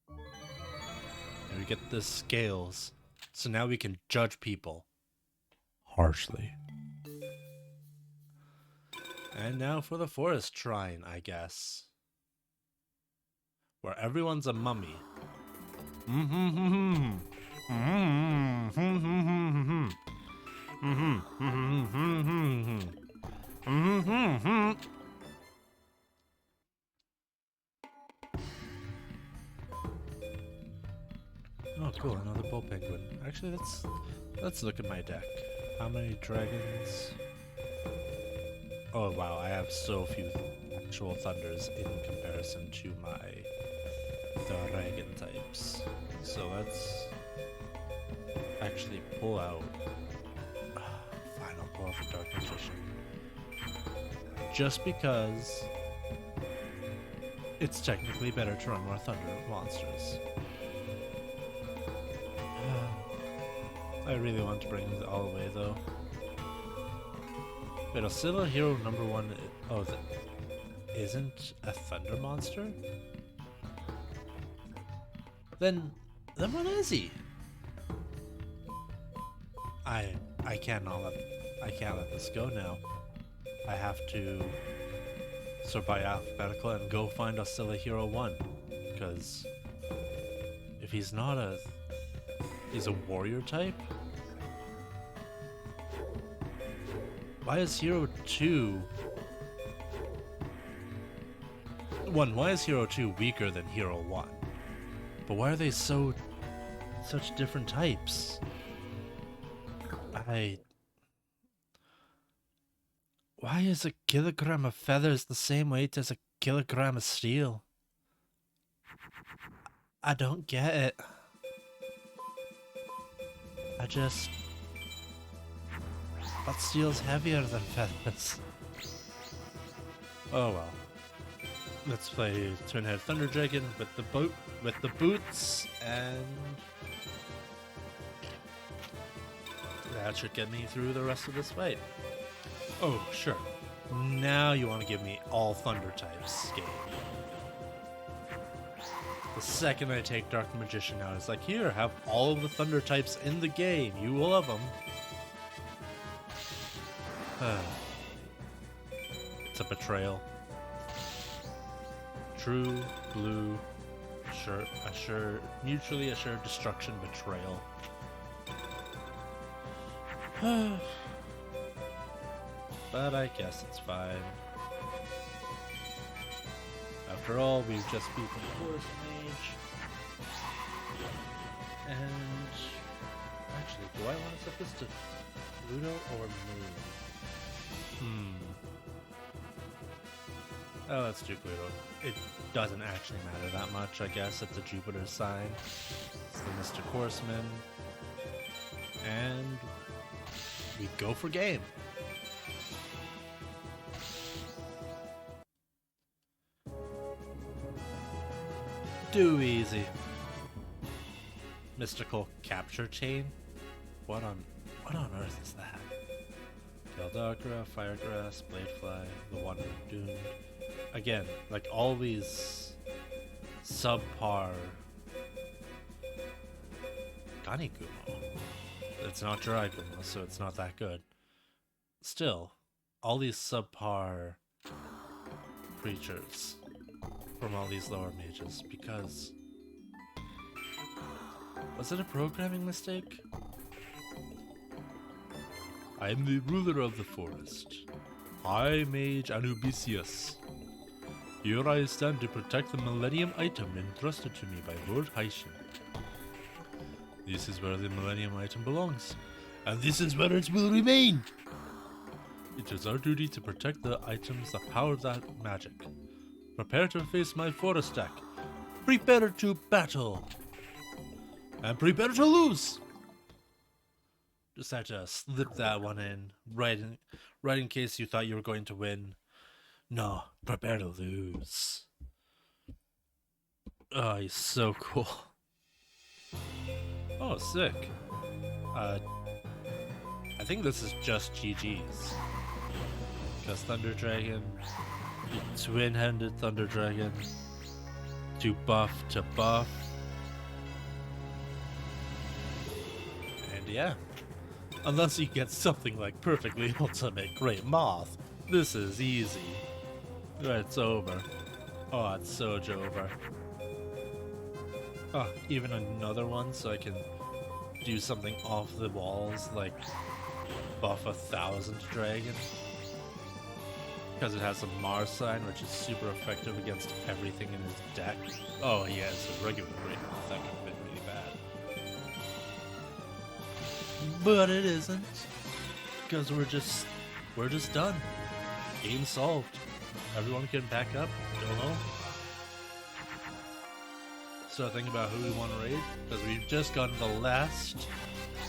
And we get the scales. So now we can judge people harshly. And now for the Forest Shrine, I guess. where everyone's a mummy. Oh, cool, another bull penguin. Actually, let's look at my deck. How many dragons? Oh wow, I have so few actual thunders in comparison to my dragon types. So let's actually pull out final pull for Dark Magician. Just because it's technically better to run more thunder monsters. I really want to bring them all the way though. Wait, Oscilla Hero number 1. Oh, that isn't a thunder monster? Then what is he? I can't let this go now. I have to sort by alphabetical and go find Oscilla Hero 1, because if he's not he's a warrior type. Why is Hero 2... Why is Hero 2 weaker than Hero 1? But why are they such different types? Why is a kilogram of feathers the same weight as a kilogram of steel? I don't get it. But steel's heavier than feathers. Oh well. Let's play Twin-Headed Thunder Dragon with the boots, and that should get me through the rest of this fight. Oh sure. Now you want to give me all thunder types game. The second I take Dark Magician out, it's like, here, have all of the thunder types in the game. You will love them. It's a betrayal. True, blue, mutually assured destruction betrayal. But I guess it's fine. After all, we've just beaten the Forest Mage. And actually, do I want to set this to Pluto or Moon? Oh, let's do Pluto. It doesn't actually matter that much, I guess. It's a Jupiter sign. It's the Mystic Horseman. And we go for game. Too easy. Mystical capture chain? What on earth is that? Galdakra, Firegrass, Bladefly, the Wanderer Doomed. Again, like all these subpar Ganigumo. It's not Draguma, so it's not that good. Still, all these subpar creatures from all these lower mages, because... Was it a programming mistake? I am the ruler of the forest, High Mage Anubisius. Here I stand to protect the Millennium item entrusted to me by Lord Haishin. This is where the Millennium item belongs, and this is where it will remain! It is our duty to protect the items that power that magic. Prepare to face my forest deck. Prepare to battle. And prepare to lose! Just had to slip that one in, right in case you thought you were going to win. No, prepare to lose. Oh, he's so cool. Oh, sick. I think this is just GG's. Because Thunder Dragon, Twin-Handed Thunder Dragon, do buff to buff. And yeah. Unless you get something like Perfectly Ultimate Great Moth, this is easy. It's over. Oh, it's so over. even another one so I can do something off the walls, like buff 1,000 dragon. Because it has a Mars sign, which is super effective against everything in his deck. Oh, he has a regular rate. That could have been really bad. But it isn't. Because we're just done. Game solved. Everyone can back up, go home. So think about who we want to raid, because we've just gotten the last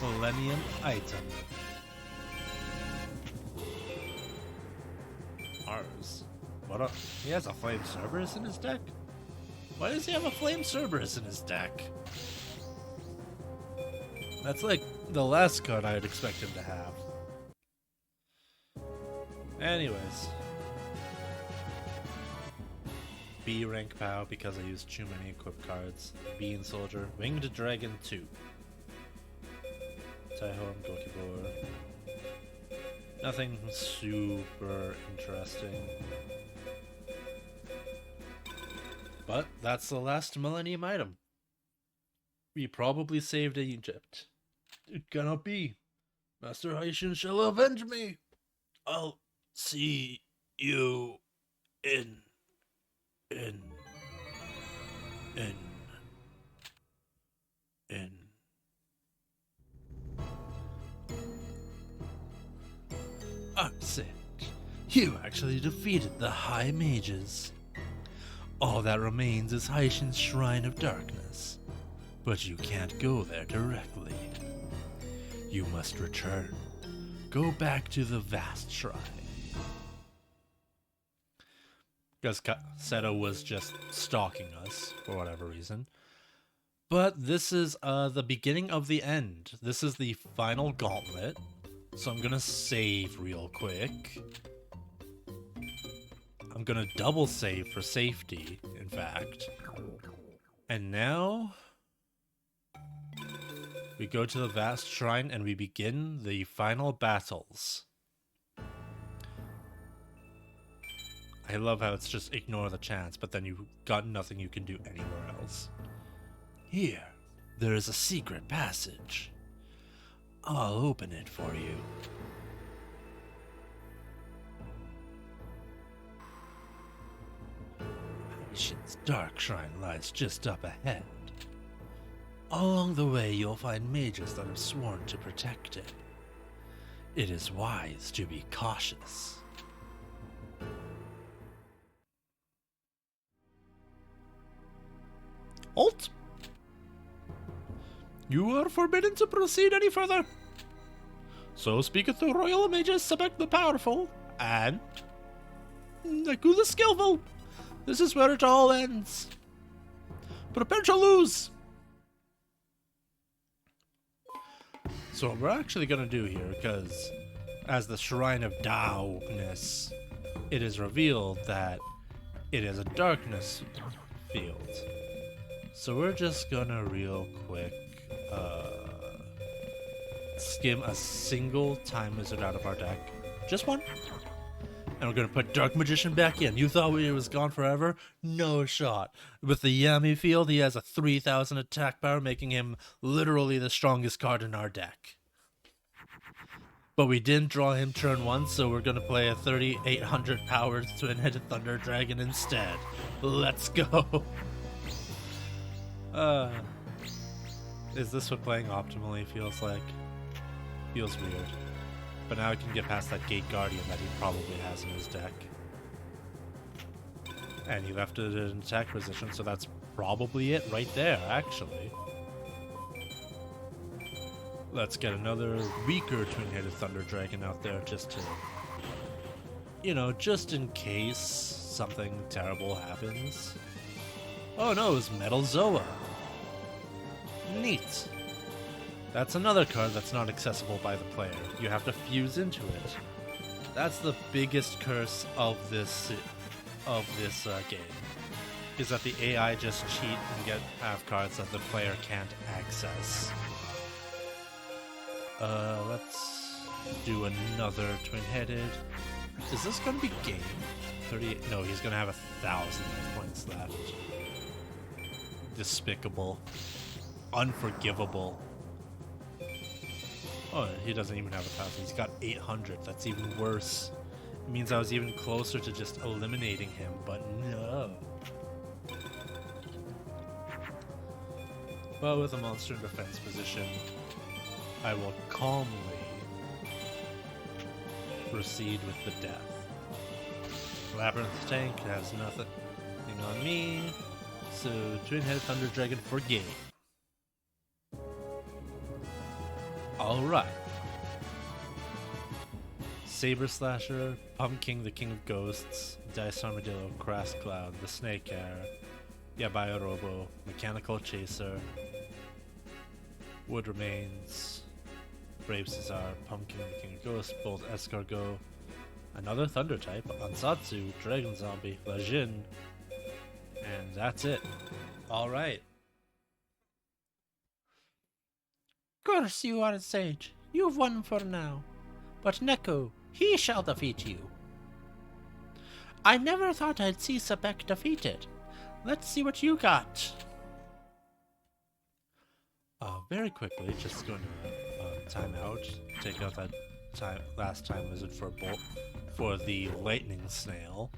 Millennium item. Ours. What up? He has a Flame Cerberus in his deck? Why does he have a Flame Cerberus in his deck? That's like the last card I'd expect him to have. Anyways. B rank POW because I used too many equipped cards. Bean Soldier. Winged Dragon 2. Taihon Gokibor. Nothing super interesting. But that's the last Millennium item. We probably saved Egypt. It cannot be. Master Haishin shall avenge me. I'll see you in. Upset. You actually defeated the High Mages. All that remains is Haishin's Shrine of Darkness. But you can't go there directly. You must return. Go back to the Vast Shrine. Because Seto was just stalking us for whatever reason. But this is the beginning of the end. This is the final gauntlet. So I'm gonna save real quick. I'm gonna double save for safety, in fact. And now we go to the Vast Shrine and we begin the final battles. I love how it's just ignore the chance, but then you've got nothing you can do anywhere else. Here, there is a secret passage. I'll open it for you. Haishin's Dark Shrine lies just up ahead. Along the way, you'll find mages that have sworn to protect it. It is wise to be cautious. Halt! You are forbidden to proceed any further. So speaketh the royal mages Sebek the Powerful, and Neku the Skillful. This is where it all ends. Prepare to lose. So what we're actually going to do here, because as the Shrine of Darkness, it is revealed that it is a darkness field. So we're just gonna real quick skim a single Time Wizard out of our deck. Just one. And we're gonna put Dark Magician back in. You thought it was gone forever? No shot. With the Yami field, he has a 3,000 attack power, making him literally the strongest card in our deck. But we didn't draw him turn 1, so we're gonna play a 3,800 powered Twin-Headed Thunder Dragon instead. Let's go. Is this what playing optimally feels like? Feels weird. But now I can get past that Gate Guardian that he probably has in his deck. And he left it in attack position, so that's probably it right there, actually. Let's get another weaker Twin-Headed Thunder Dragon out there just to, you know, just in case something terrible happens. Oh no, it was Metal Zoa. Neat. That's another card that's not accessible by the player. You have to fuse into it. That's the biggest curse of this game. Is that the AI just cheat and have cards that the player can't access. Let's do another Twin-Headed. Is this gonna be game? 38? No, he's gonna have 1,000 points left. despicable, unforgivable. Oh, he doesn't even have 1,000. He's got 800. That's even worse. It means I was even closer to just eliminating him, but no. But with a monster in defense position, I will calmly proceed with the death. Labyrinth tank has nothing on me, so Twin-Headed Thunder Dragon for game. Alright. Saber Slasher, Pumpkin, the King of Ghosts, Dice Armadillo, Crass Cloud, the Snake Heir, Yabai Robo, Mechanical Chaser, Wood Remains, Brave Caesar, Pumpkin, the King of Ghosts, Bolt Escargot, another Thunder type, Ansatsu, Dragon Zombie, Lajin, and that's it. Alright. Curse you, Ard Sage. You've won for now. But Neko, he shall defeat you. I never thought I'd see Sebek defeated. Let's see what you got. Very quickly, just going to time out. Take out that last time wizard for a bolt for the lightning snail.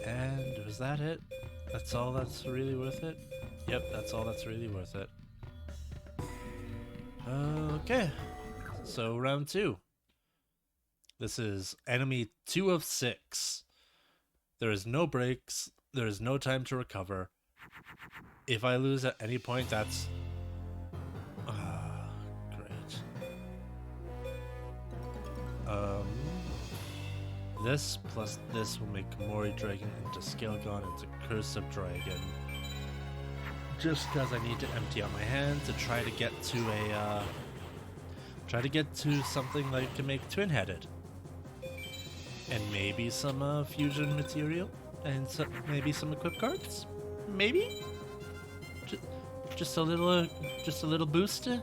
And was that it? That's all that's really worth it? Yep, that's all that's really worth it. Okay, so round 2. This is enemy 2 of 6. There is no breaks, there is no time to recover. If I lose at any point, that's... great. This plus this will make Mori Dragon into Scalegon into Curse of Dragon. Just because I need to empty out my hand to try to get to something that can make twin-headed, and maybe some fusion material, and maybe some equip cards, maybe just a little booster,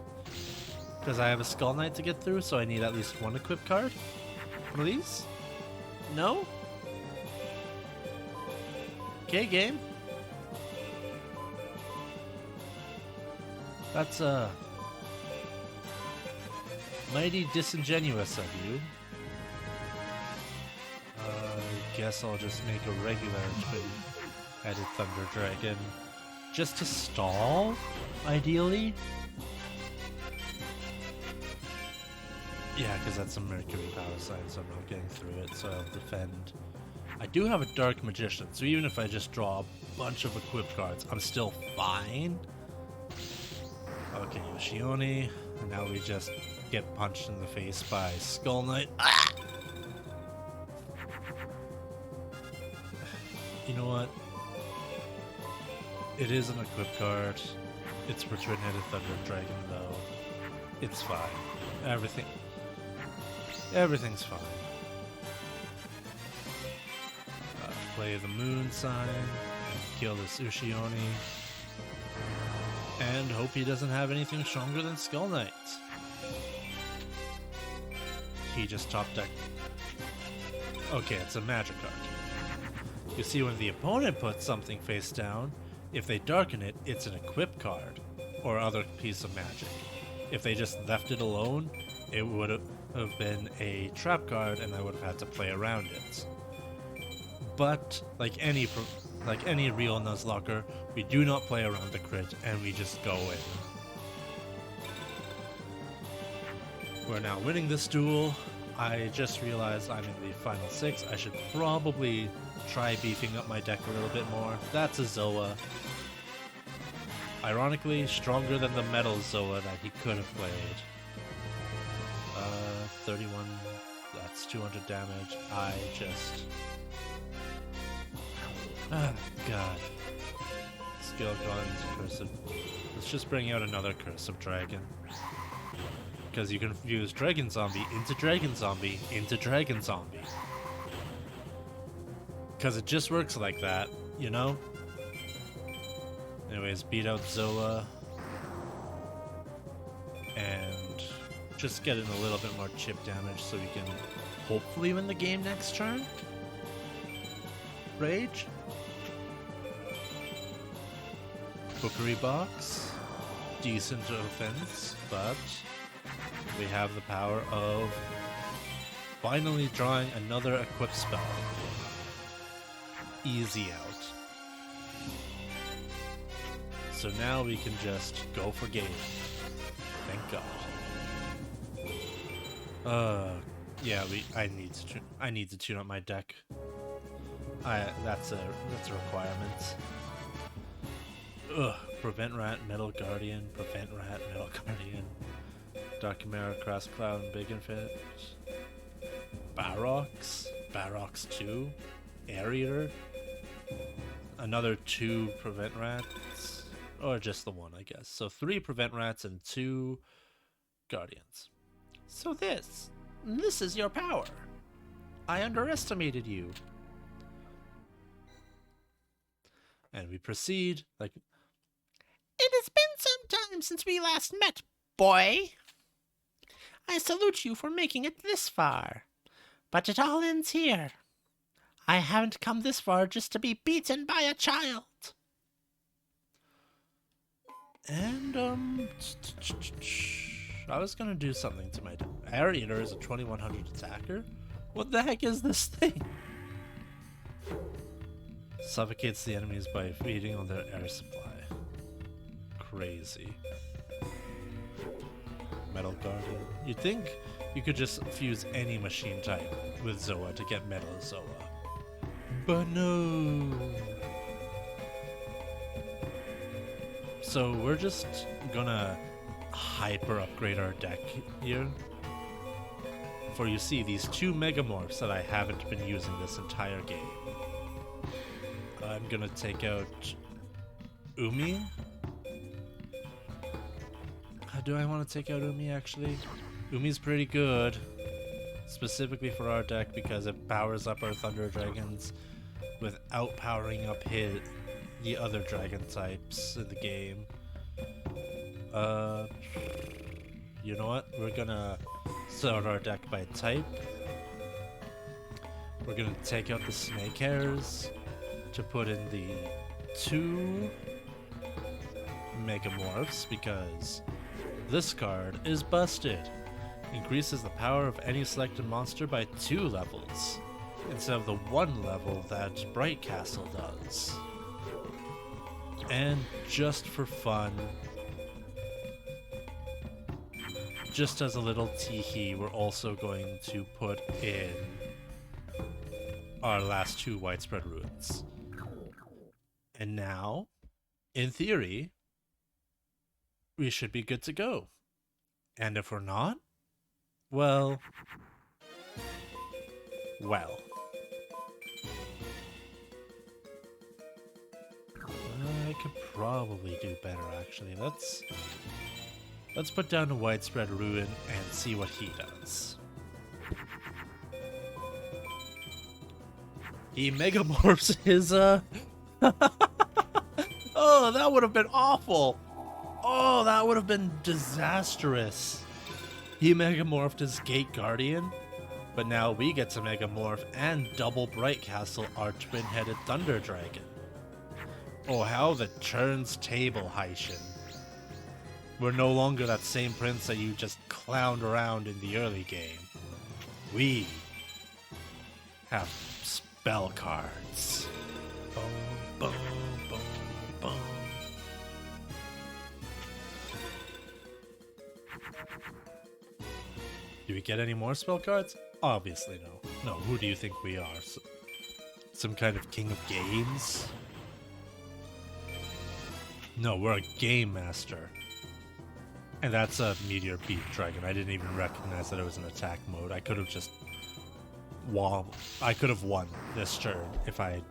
because I have a Skull Knight to get through, so I need at least one equip card. Please, no. Okay, game. That's mighty disingenuous of you. Guess I'll just make a regular Twin-Headed Thunder Dragon. Just to stall, ideally. Yeah, because that's a Mercury power sign, so I'm not getting through it, so I'll defend. I do have a Dark Magician, so even if I just draw a bunch of equipped cards, I'm still fine. Okay, Yoshioni, and now we just get punched in the face by Skull Knight. Ah! You know what? It is an equip card. It's for Twin-Headed Thunder Dragon, though. It's fine. Everything's fine. Play the Moon Sign, kill this Ushioni, and hope he doesn't have anything stronger than Skull Knight. He just top deck. Okay, it's a magic card. You see, when the opponent puts something face down, if they darken it, it's an equip card or other piece of magic. If they just left it alone, it would have been a trap card, and I would have had to play around it. But like any real Nuzlocke, we do not play around the crit, and we just go in. We're now winning this duel. I just realized I'm in the final 6. I should probably try beefing up my deck a little bit more. That's a Zoa. Ironically, stronger than the metal Zoa that he could have played. 31, that's 200 damage. I just... Ah, God. Skill Guns, Curse of... Let's just bring out another Curse of Dragon. Because you can fuse Dragon Zombie into Dragon Zombie into Dragon Zombie. Because it just works like that, you know? Anyways, beat out Zoa. And just get in a little bit more chip damage so we can hopefully win the game next turn. Rage? Bookery box. Decent offense, but we have the power of finally drawing another equip spell. Easy out. So now we can just go for game. Thank God. Yeah, I need to tune up my deck. That's a requirement. Prevent Rat, Metal Guardian, Prevent Rat, Metal Guardian, Dark Chimera, Cross Cloud, and Big Infant. Barox 2, Air Eater, another 2 Prevent Rats, or just the one, I guess. So 3 Prevent Rats and 2 Guardians. So this is your power. I underestimated you. And we proceed like... It has been some time since we last met, boy. I salute you for making it this far. But it all ends here. I haven't come this far just to be beaten by a child. And, I was gonna do something to my... Air Eater is a 2100 attacker? What the heck is this thing? Suffocates the enemies by feeding on their air supply. Crazy. Metal Guardian. You'd think you could just fuse any machine type with Zoa to get Metal Zoa. But no! So we're just gonna hyper upgrade our deck here. For you see these 2 Megamorphs that I haven't been using this entire game. I'm gonna take out Umi. Do I want to take out Umi actually? Umi's pretty good. Specifically for our deck because it powers up our Thunder Dragons without powering up the other dragon types in the game. You know what? We're gonna sort our deck by type. We're gonna take out the Snake Hairs to put in the 2 Megamorphs because this card is busted. Increases the power of any selected monster by 2 levels instead of the 1 level that Bright Castle does. And just for fun, just as a little teehee, we're also going to put in our last 2 Widespread Ruins. And now, in theory, we should be good to go. And if we're not, well... I could probably do better, actually. Let's put down a Widespread Ruin and see what he does. He Megamorphs his, Oh, that would have been awful! Oh, that would have been disastrous. He Megamorphed his Gate Guardian, but now we get to Megamorph and double Bright Castle our twin-headed Thunder Dragon. Oh, how the turns table, Haishin. We're no longer that same prince that you just clowned around in the early game. We have spell cards. Boom, boom, boom, boom. Do we get any more spell cards? Obviously no. No, who do you think we are? Some kind of king of games? No, we're a game master. And that's a Meteor Beat Dragon. I didn't even recognize that it was an attack mode. I could have just I could have won this turn if I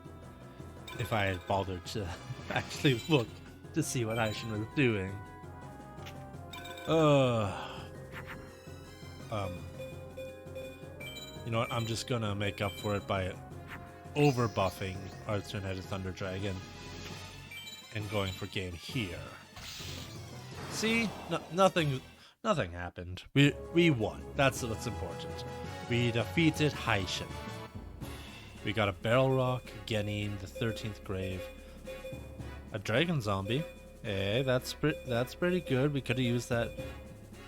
had bothered to actually look to see what Aishin was doing. You know what? I'm just gonna make up for it by over buffing our twin-headed Thunder Dragon and going for game here. See, nothing happened. We won. That's what's important. We defeated Haishin. We got a Barrel Rock, Genin, the 13th Grave, a Dragon Zombie, Hey, that's pretty good. We could have used that.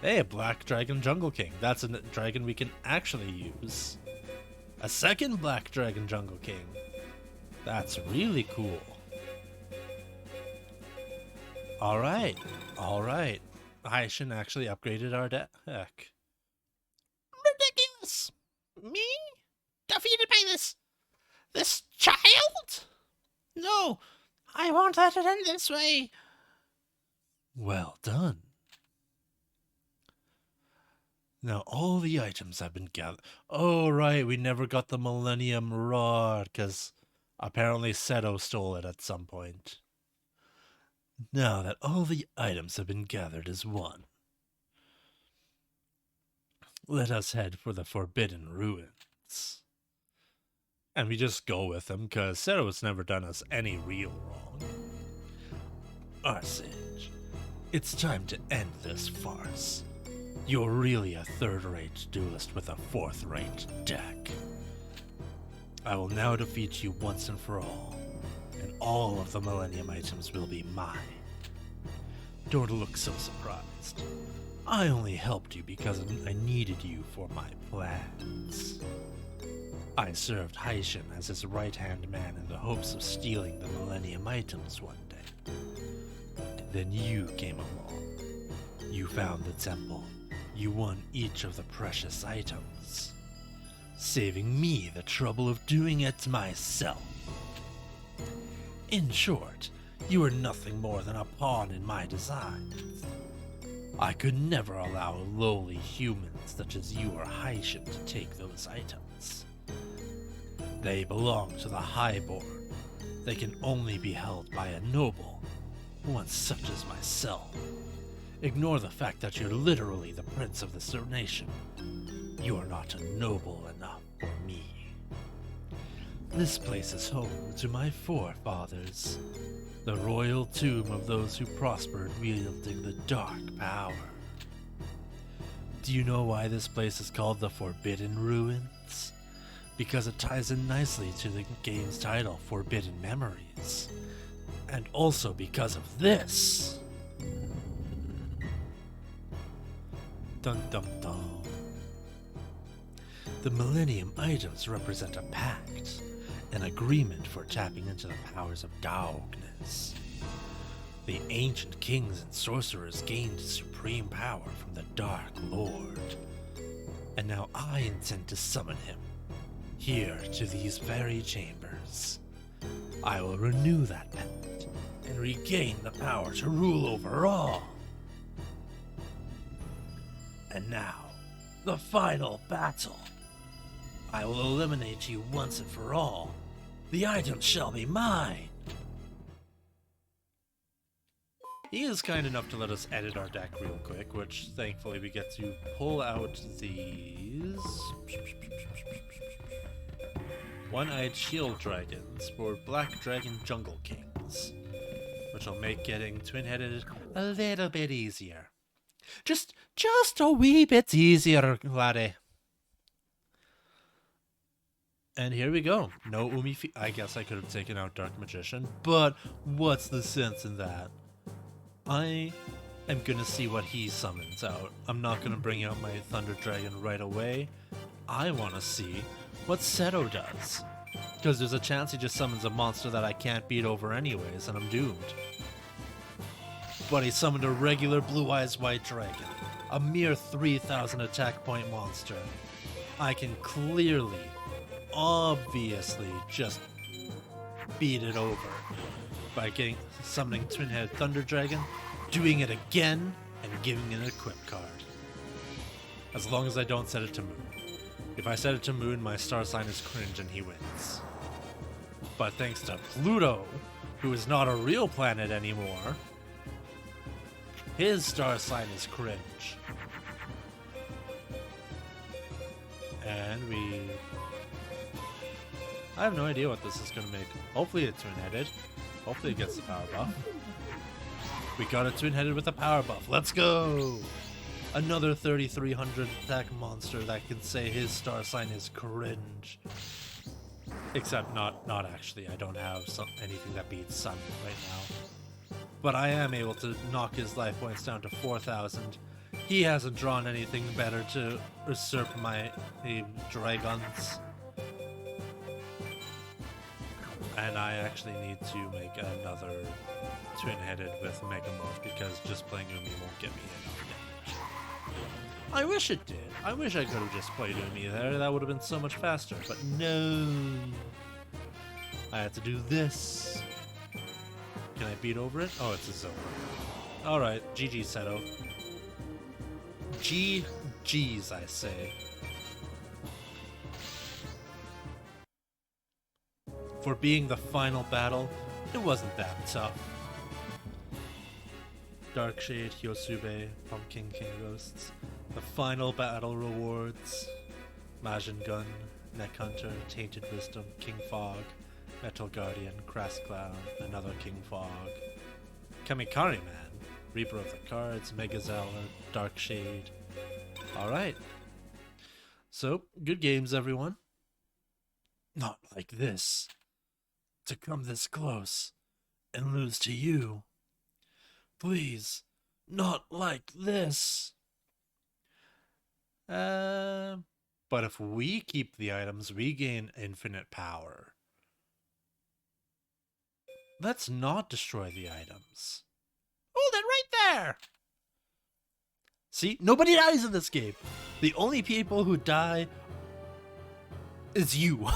Hey, a Black Dragon Jungle King. That's a dragon we can actually use. A second Black Dragon Jungle King. That's really cool. Alright. Haishin actually upgraded our deck. Ridiculous! Me? Defeated by this child? No, I won't let it end this way. Well done. Now all the items have been gathered. Oh, right, we never got the Millennium Rod, because apparently Seto stole it at some point. Now that all the items have been gathered as one, let us head for the Forbidden Ruins. And we just go with them, because Seto has never done us any real wrong. Arsage, it's time to end this farce. You're really a third-rate duelist with a fourth-rate deck. I will now defeat you once and for all, and all of the Millennium items will be mine. Don't look so surprised. I only helped you because I needed you for my plans. I served Haishin as his right-hand man in the hopes of stealing the Millennium items one day. And then you came along. You found the temple. You won each of the precious items, saving me the trouble of doing it myself. In short, you are nothing more than a pawn in my designs. I could never allow lowly humans such as you or Haishin to take those items. They belong to the Highborn. They can only be held by a noble, one such as myself. Ignore the fact that you're literally the prince of this nation. You are not noble enough for me. This place is home to my forefathers, the royal tomb of those who prospered wielding the dark power. Do you know why this place is called the Forbidden Ruins? Because it ties in nicely to the game's title, Forbidden Memories. And also because of this. Dun dun dun. The Millennium items represent a pact, an agreement for tapping into the powers of darkness. The ancient kings and sorcerers gained supreme power from the Dark Lord, and now I intend to summon him here to these very chambers. I will renew that pact and regain the power to rule over all. And now, the final battle. I will eliminate you once and for all. The items shall be mine. He is kind enough to let us edit our deck real quick, which thankfully we get to pull out these one-eyed shield dragons for Black Dragon Jungle Kings, which will make getting twin-headed a little bit easier. Just a wee bit easier, laddie. And here we go. No Umi I guess I could have taken out Dark Magician, but what's the sense in that? I am gonna see what he summons out. I'm not gonna bring out my Thunder Dragon right away. I wanna see what Seto does. Because there's a chance he just summons a monster that I can't beat over anyways, and I'm doomed. But he summoned a regular Blue Eyes White Dragon, a mere 3,000 attack point monster. I can clearly, obviously, just beat it over by summoning Twin-Headed Thunder Dragon, doing it again, and giving it an equip card. As long as I don't set it to Moon. If I set it to Moon, my star sign is Cringe and he wins. But thanks to Pluto, who is not a real planet anymore, his star sign is Cringe. And I have no idea what this is going to make. Hopefully it's twin-headed. Hopefully it gets the power buff. We got a twin-headed with a power buff. Let's go! Another 3,300 attack monster that can say his star sign is Cringe. Except not actually. I don't have anything that beats Sun right now. but I am able to knock his life points down to 4,000. He hasn't drawn anything better to usurp my dragons. And I actually need to make another twin-headed with Megamorph because just playing Umi won't get me enough damage. I wish it did. I wish I could have just played Umi there. That would have been so much faster. But no. I had to do this. Can I beat over it? Oh, it's a zone. Alright, GG Seto. GG's, I say. For being the final battle, it wasn't that tough. Darkshade, Hyosube, Pumpkin King Ghosts. The final battle rewards. Majin Gun, Neck Hunter, Tainted Wisdom, King Fog, Metal Guardian, Crass Clown, another King Fog, Kamikari Man, Reaper of the Cards, Megazella, Darkshade. Alright. So, good games, everyone. Not like this. To come this close and lose to you. Please, not like this. But if we keep the items, we gain infinite power. Let's not destroy the items. Hold it right there! See, nobody dies in this game. The only people who die is you.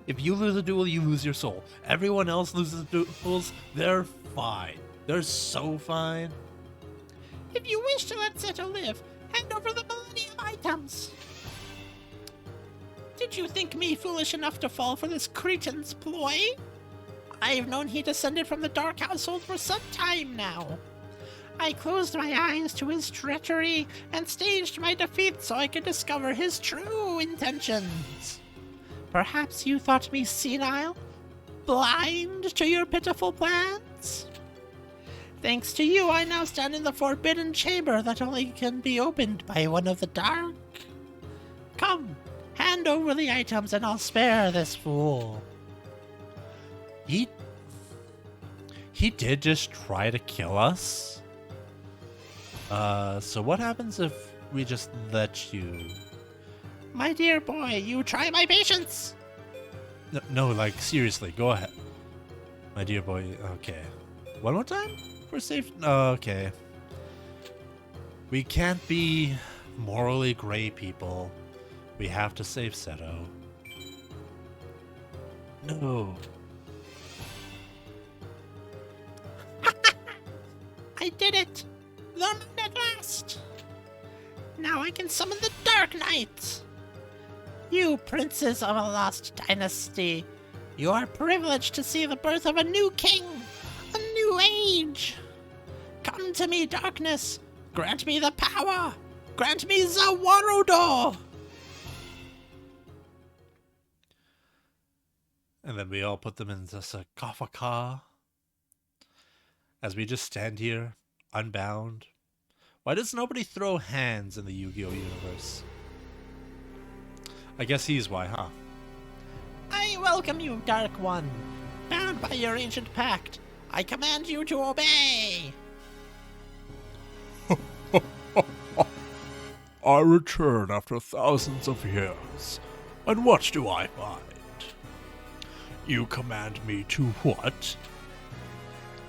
If you lose a duel, you lose your soul. Everyone else loses duels, they're fine. They're so fine. If you wish to let Seto live, hand over the Millennium items. Did you think me foolish enough to fall for this cretin's ploy? I've known he descended from the Dark Household for some time now. I closed my eyes to his treachery and staged my defeat so I could discover his true intentions. Perhaps you thought me senile? Blind to your pitiful plans? Thanks to you, I now stand in the forbidden chamber that only can be opened by one of the dark. Come, hand over the items and I'll spare this fool. He did just try to kill us? So what happens if we just let you... My dear boy, you try my patience! No, like, seriously, go ahead. My dear boy, okay. One more time? For safe... okay. We can't be morally gray people. We have to save Seto. No. I did it! The moon at last! Now I can summon the Dark Knight! You princes of a lost dynasty, you are privileged to see the birth of a new king, a new age. Come to me, darkness. Grant me the power. Grant me Zawarudo. And then we all put them in the sarcophagus. As we just stand here, unbound. Why does nobody throw hands in the Yu-Gi-Oh universe? I guess he's why, huh? I welcome you, Dark One. Bound by your ancient pact, I command you to obey. I return after thousands of years. And what do I find? You command me to what?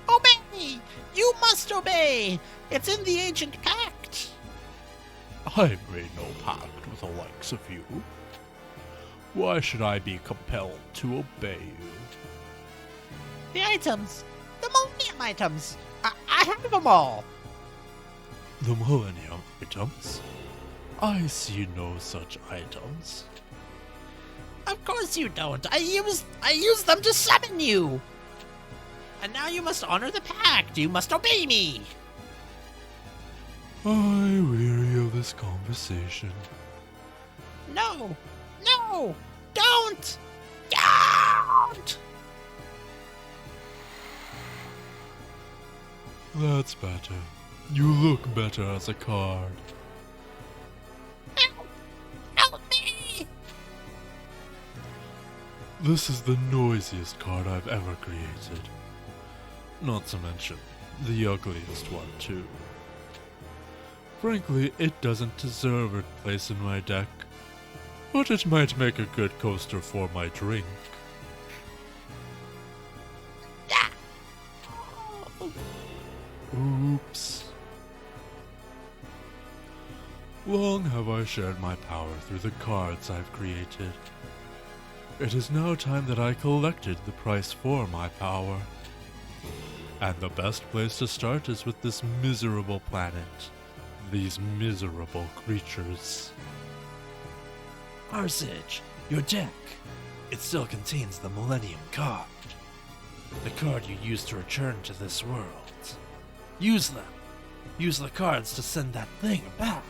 Obey! You must obey! It's in the ancient pact. I made no pact with the likes of you. Why should I be compelled to obey you? The items! The Millennium items! I have them all! The Millennium items? I see no such items. Of course you don't! I used them to summon you! And now you must honor the pact! You must obey me! I weary of this conversation. No! No! Don't! Don't! That's better. You look better as a card. Help! Help me! This is the noisiest card I've ever created. Not to mention, The ugliest one, too. Frankly, it doesn't deserve a place in my deck, but it might make a good coaster for my drink. Oops. Long have I shared my power through the cards I've created. It is now time that I collected the price for my power. And the best place to start is with this miserable planet. These miserable creatures. Arsage, your deck. It still contains the Millennium card. The card you used to return to this world. Use them. Use the cards to send that thing back.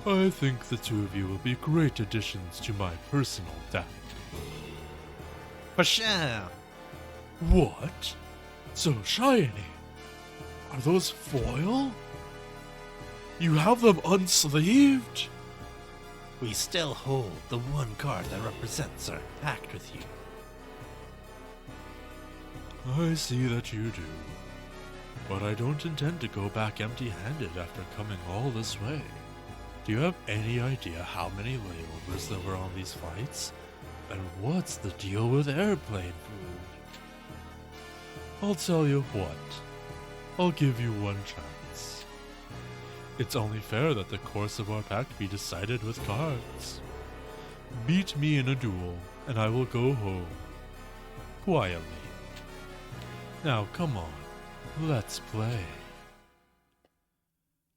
I think the two of you will be great additions to my personal deck. For sure. What? So shiny. Are those foil? You have them unsleeved? We still hold the one card that represents our pact with you. I see that you do. But I don't intend to go back empty-handed after coming all this way. Do you have any idea how many layovers there were on these flights? And what's the deal with airplane food? I'll tell you what. I'll give you one chance. It's only fair that the course of our pact be decided with cards. Beat me in a duel, and I will go home. Quietly. Now, come on. Let's play.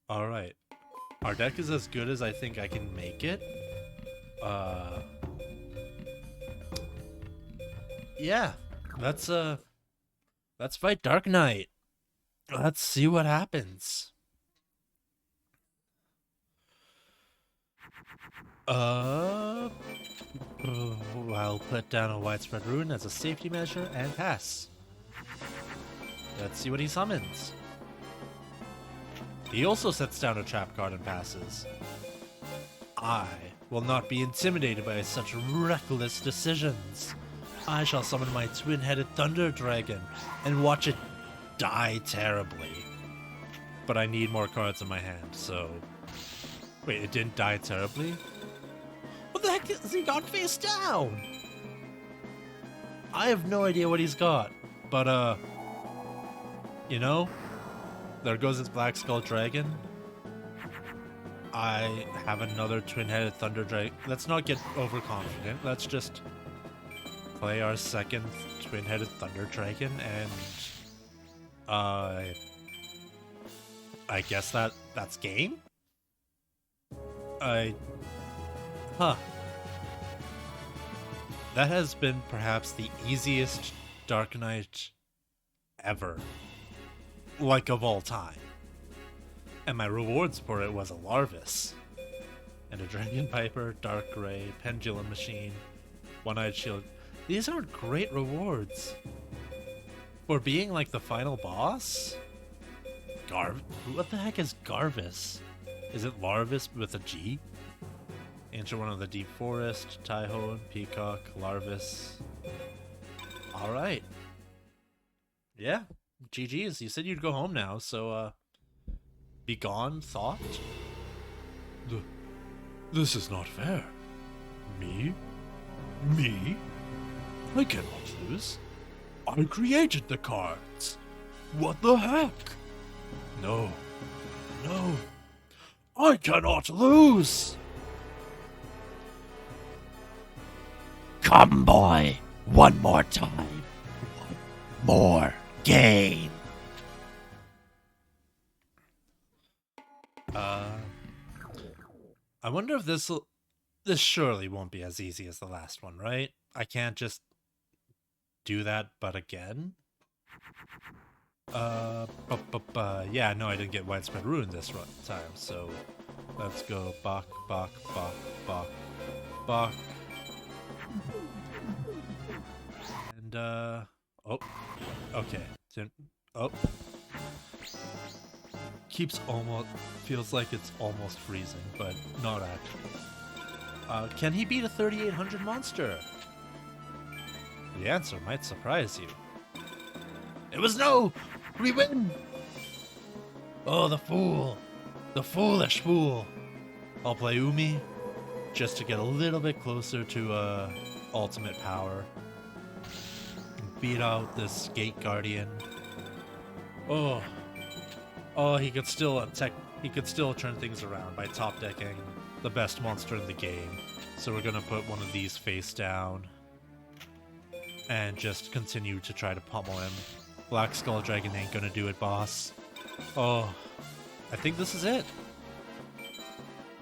Alright. Our deck is as good as I think I can make it. Yeah. Let's fight Dark Knight. Let's see what happens. I'll put down a widespread rune as a safety measure and pass. Let's see what he summons. He also sets down a trap card and passes. I will not be intimidated by such reckless decisions. I shall summon my twin-headed Thunder Dragon and watch it die terribly. But I need more cards in my hand, so... Wait, it didn't die terribly? What the heck has he got face down? I have no idea what he's got, but you know, there goes his Black Skull Dragon. I have another twin-headed Thunder Dragon. Let's not get overconfident. Let's just play our second twin-headed Thunder Dragon, and I guess that's game? Huh. That has been perhaps the easiest Dark Knight ever. Like, of all time. And my rewards for it was a Larvis. And a Dragon Piper, Dark Gray, Pendulum Machine, One-Eyed Shield. These are great rewards. For being like the final boss? What the heck is Garvis? Is it Larvis with a G? Ancient One of the Deep Forest, Tyhone, Peacock, Larvis. Alright. Yeah. GG's. You said you'd go home now, so, be gone, thought? This is not fair. Me? Me? I cannot lose. I created the cards. What the heck? No. No. I cannot lose! Come, boy. One more time. One more game. I wonder if this surely won't be as easy as the last one, right? I can't just do that, but again? Yeah, no, I didn't get widespread ruin this time, so let's go Bach, Bach, Bach, Bach, Bach. And, oh, okay. Oh. Feels like it's almost freezing, but not actually. Can he beat a 3800 monster? The answer might surprise you. It was no! We win! Oh, the fool. The foolish fool. I'll play Umi just to get a little bit closer to ultimate power. Beat out this Gate Guardian. Oh. Oh, he could still turn things around by top decking the best monster in the game. So we're gonna put one of these face down and just continue to try to pummel him. Black Skull Dragon ain't gonna do it, boss. Oh, I think this is it.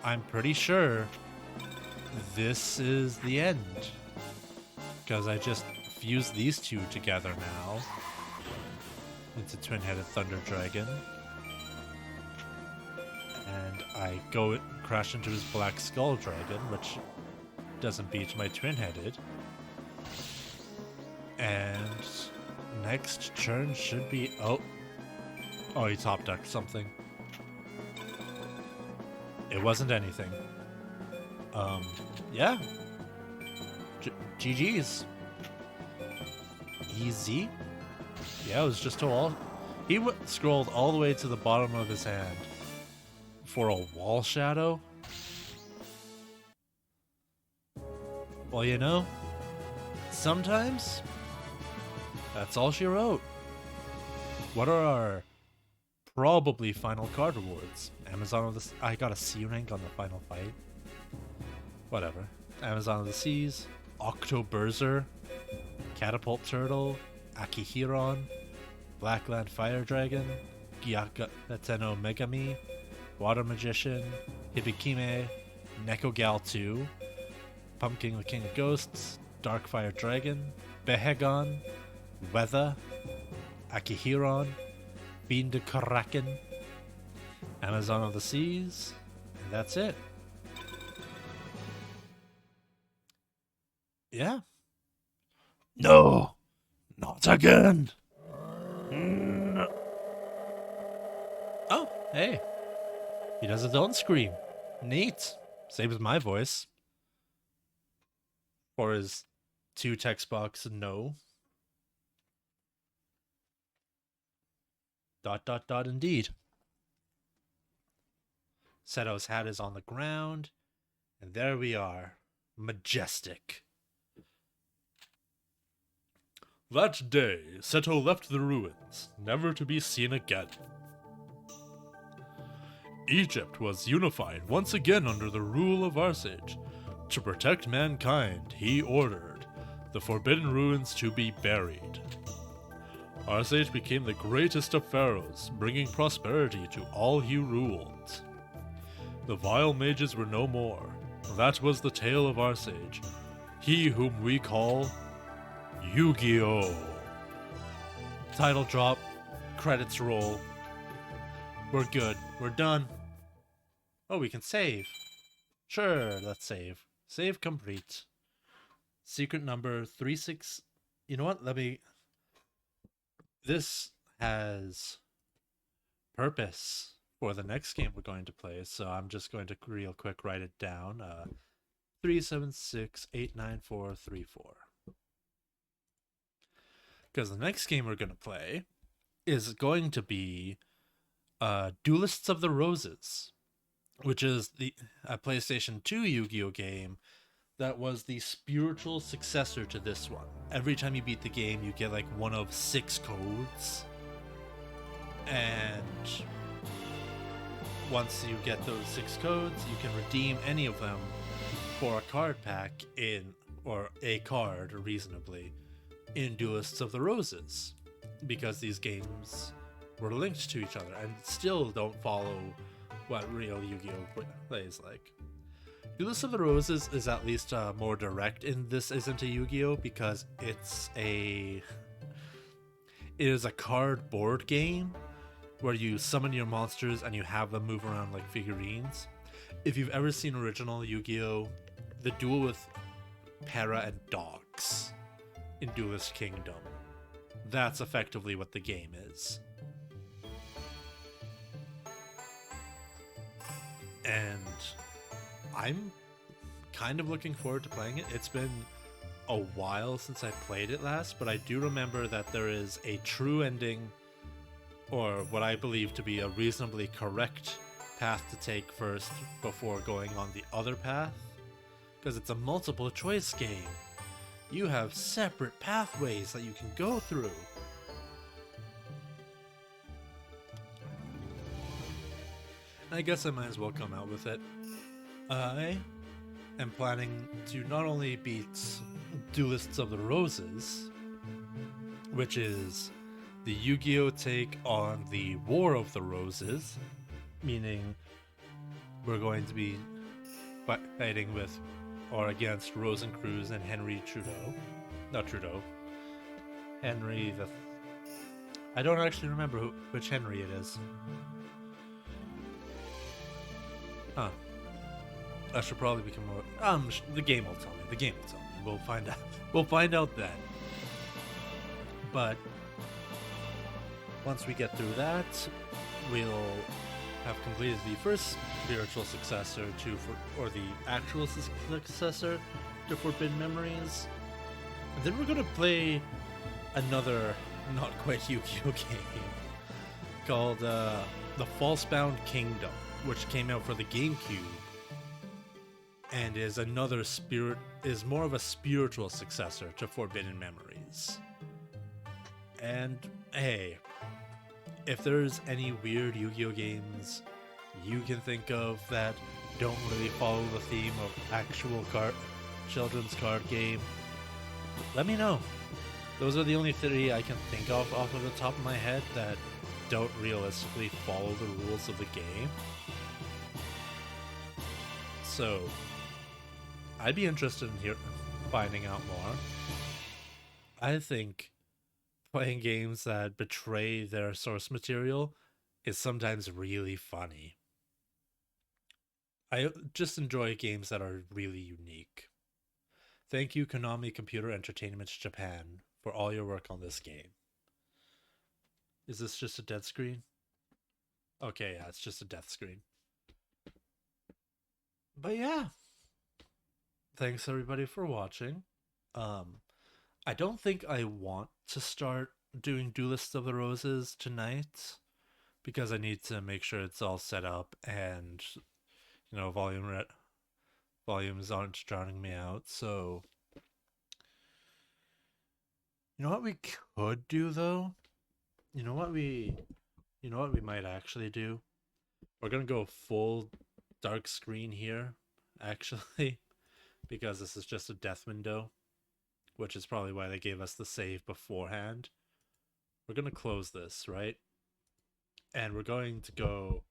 I'm pretty sure this is the end. Because I just fused these two together now into Twin-Headed Thunder Dragon. And I go crash into his Black Skull Dragon, which doesn't beat my Twin-Headed. And next turn should be... Oh, he top decked something. It wasn't anything. Yeah. GG's. Easy. Yeah, it was just he scrolled all the way to the bottom of his hand for a Wall Shadow. Well, you know, sometimes that's all she wrote. What are our probably final card rewards? Amazon of the... I got a C rank on the final fight. Whatever. Amazon of the Seas, Octoberzer, Catapult Turtle, Akihiron, Blackland Fire Dragon, Gyaka Tenno Megami, Water Magician, Hibikime, Nekogal 2, Pumpkin the King of Ghosts, Darkfire Dragon, Behegon, Weather, Akihiron, Fiend of Kraken, Amazon of the Seas, and that's it. Yeah. No, not again. No. Oh, hey. He does his own scream. Neat. Same as my voice. For his 2 text box no. ... indeed. Seto's hat is on the ground. And there we are. Majestic. That day, Seto left the ruins, never to be seen again. Egypt was unified once again under the rule of Arsage. To protect mankind, he ordered the Forbidden Ruins to be buried. Arsage became the greatest of pharaohs, bringing prosperity to all he ruled. The vile mages were no more. That was the tale of Arsage, he whom we call Yu-Gi-Oh! Title drop, credits roll. We're good. We're done. Oh, we can save. Sure, let's save. Save complete. Secret number 36. You know what? This has purpose for the next game we're going to play, so I'm just going to real quick write it down. 376894434. Because the next game we're going to play is going to be Duelists of the Roses, which is a PlayStation 2 Yu-Gi-Oh game that was the spiritual successor to this one. Every time you beat the game, you get like one of 6 codes. And once you get those 6 codes, you can redeem any of them for a card pack or a card, reasonably, in Duelists of the Roses, because these games were linked to each other and still don't follow what real Yu-Gi-Oh plays like. Duelists of the Roses is at least more direct in this isn't a Yu-Gi-Oh because it is a card board game where you summon your monsters and you have them move around like figurines. If you've ever seen original Yu-Gi-Oh, the duel with Para and Dogs in Duelist Kingdom, that's effectively what the game is. And I'm kind of looking forward to playing it. It's been a while since I played it last, but I do remember that there is a true ending, or what I believe to be a reasonably correct path to take first before going on the other path, because it's a multiple choice game. You have separate pathways that you can go through. I guess I might as well come out with it. I am planning to not only beat Duelists of the Roses, which is the Yu-Gi-Oh! Take on the War of the Roses, meaning we're going to be fighting with or against Rosencruz and Henry Trudeau. Not Trudeau. Henry the... I don't actually remember which Henry it is. Huh. I should probably become more... the game will tell me. The game will tell me. We'll find out. We'll find out then. But once we get through that, we'll have completed the first spiritual successor to, or the actual successor to Forbidden Memories. And then we're gonna play another not quite Yu-Gi-Oh game called The Falsebound Kingdom, which came out for the GameCube and is more of a spiritual successor to Forbidden Memories. And hey, if there's any weird Yu-Gi-Oh games you can think of that don't really follow the theme of actual children's card game, let me know. Those are the only three I can think of off of the top of my head that don't realistically follow the rules of the game. So I'd be interested in finding out more. I think playing games that betray their source material is sometimes really funny. I just enjoy games that are really unique. Thank you, Konami Computer Entertainment Japan, for all your work on this game. Is this just a dead screen? Okay, yeah, it's just a death screen. But yeah, thanks everybody for watching. I don't think I want to start doing Duelists of the Roses tonight because I need to make sure it's all set up and, you know, volumes aren't drowning me out. So, you know what we could do though? You know what we might actually do? We're gonna go full dark screen here, actually, because this is just a death window, which is probably why they gave us the save beforehand. We're gonna close this, right? And we're going to go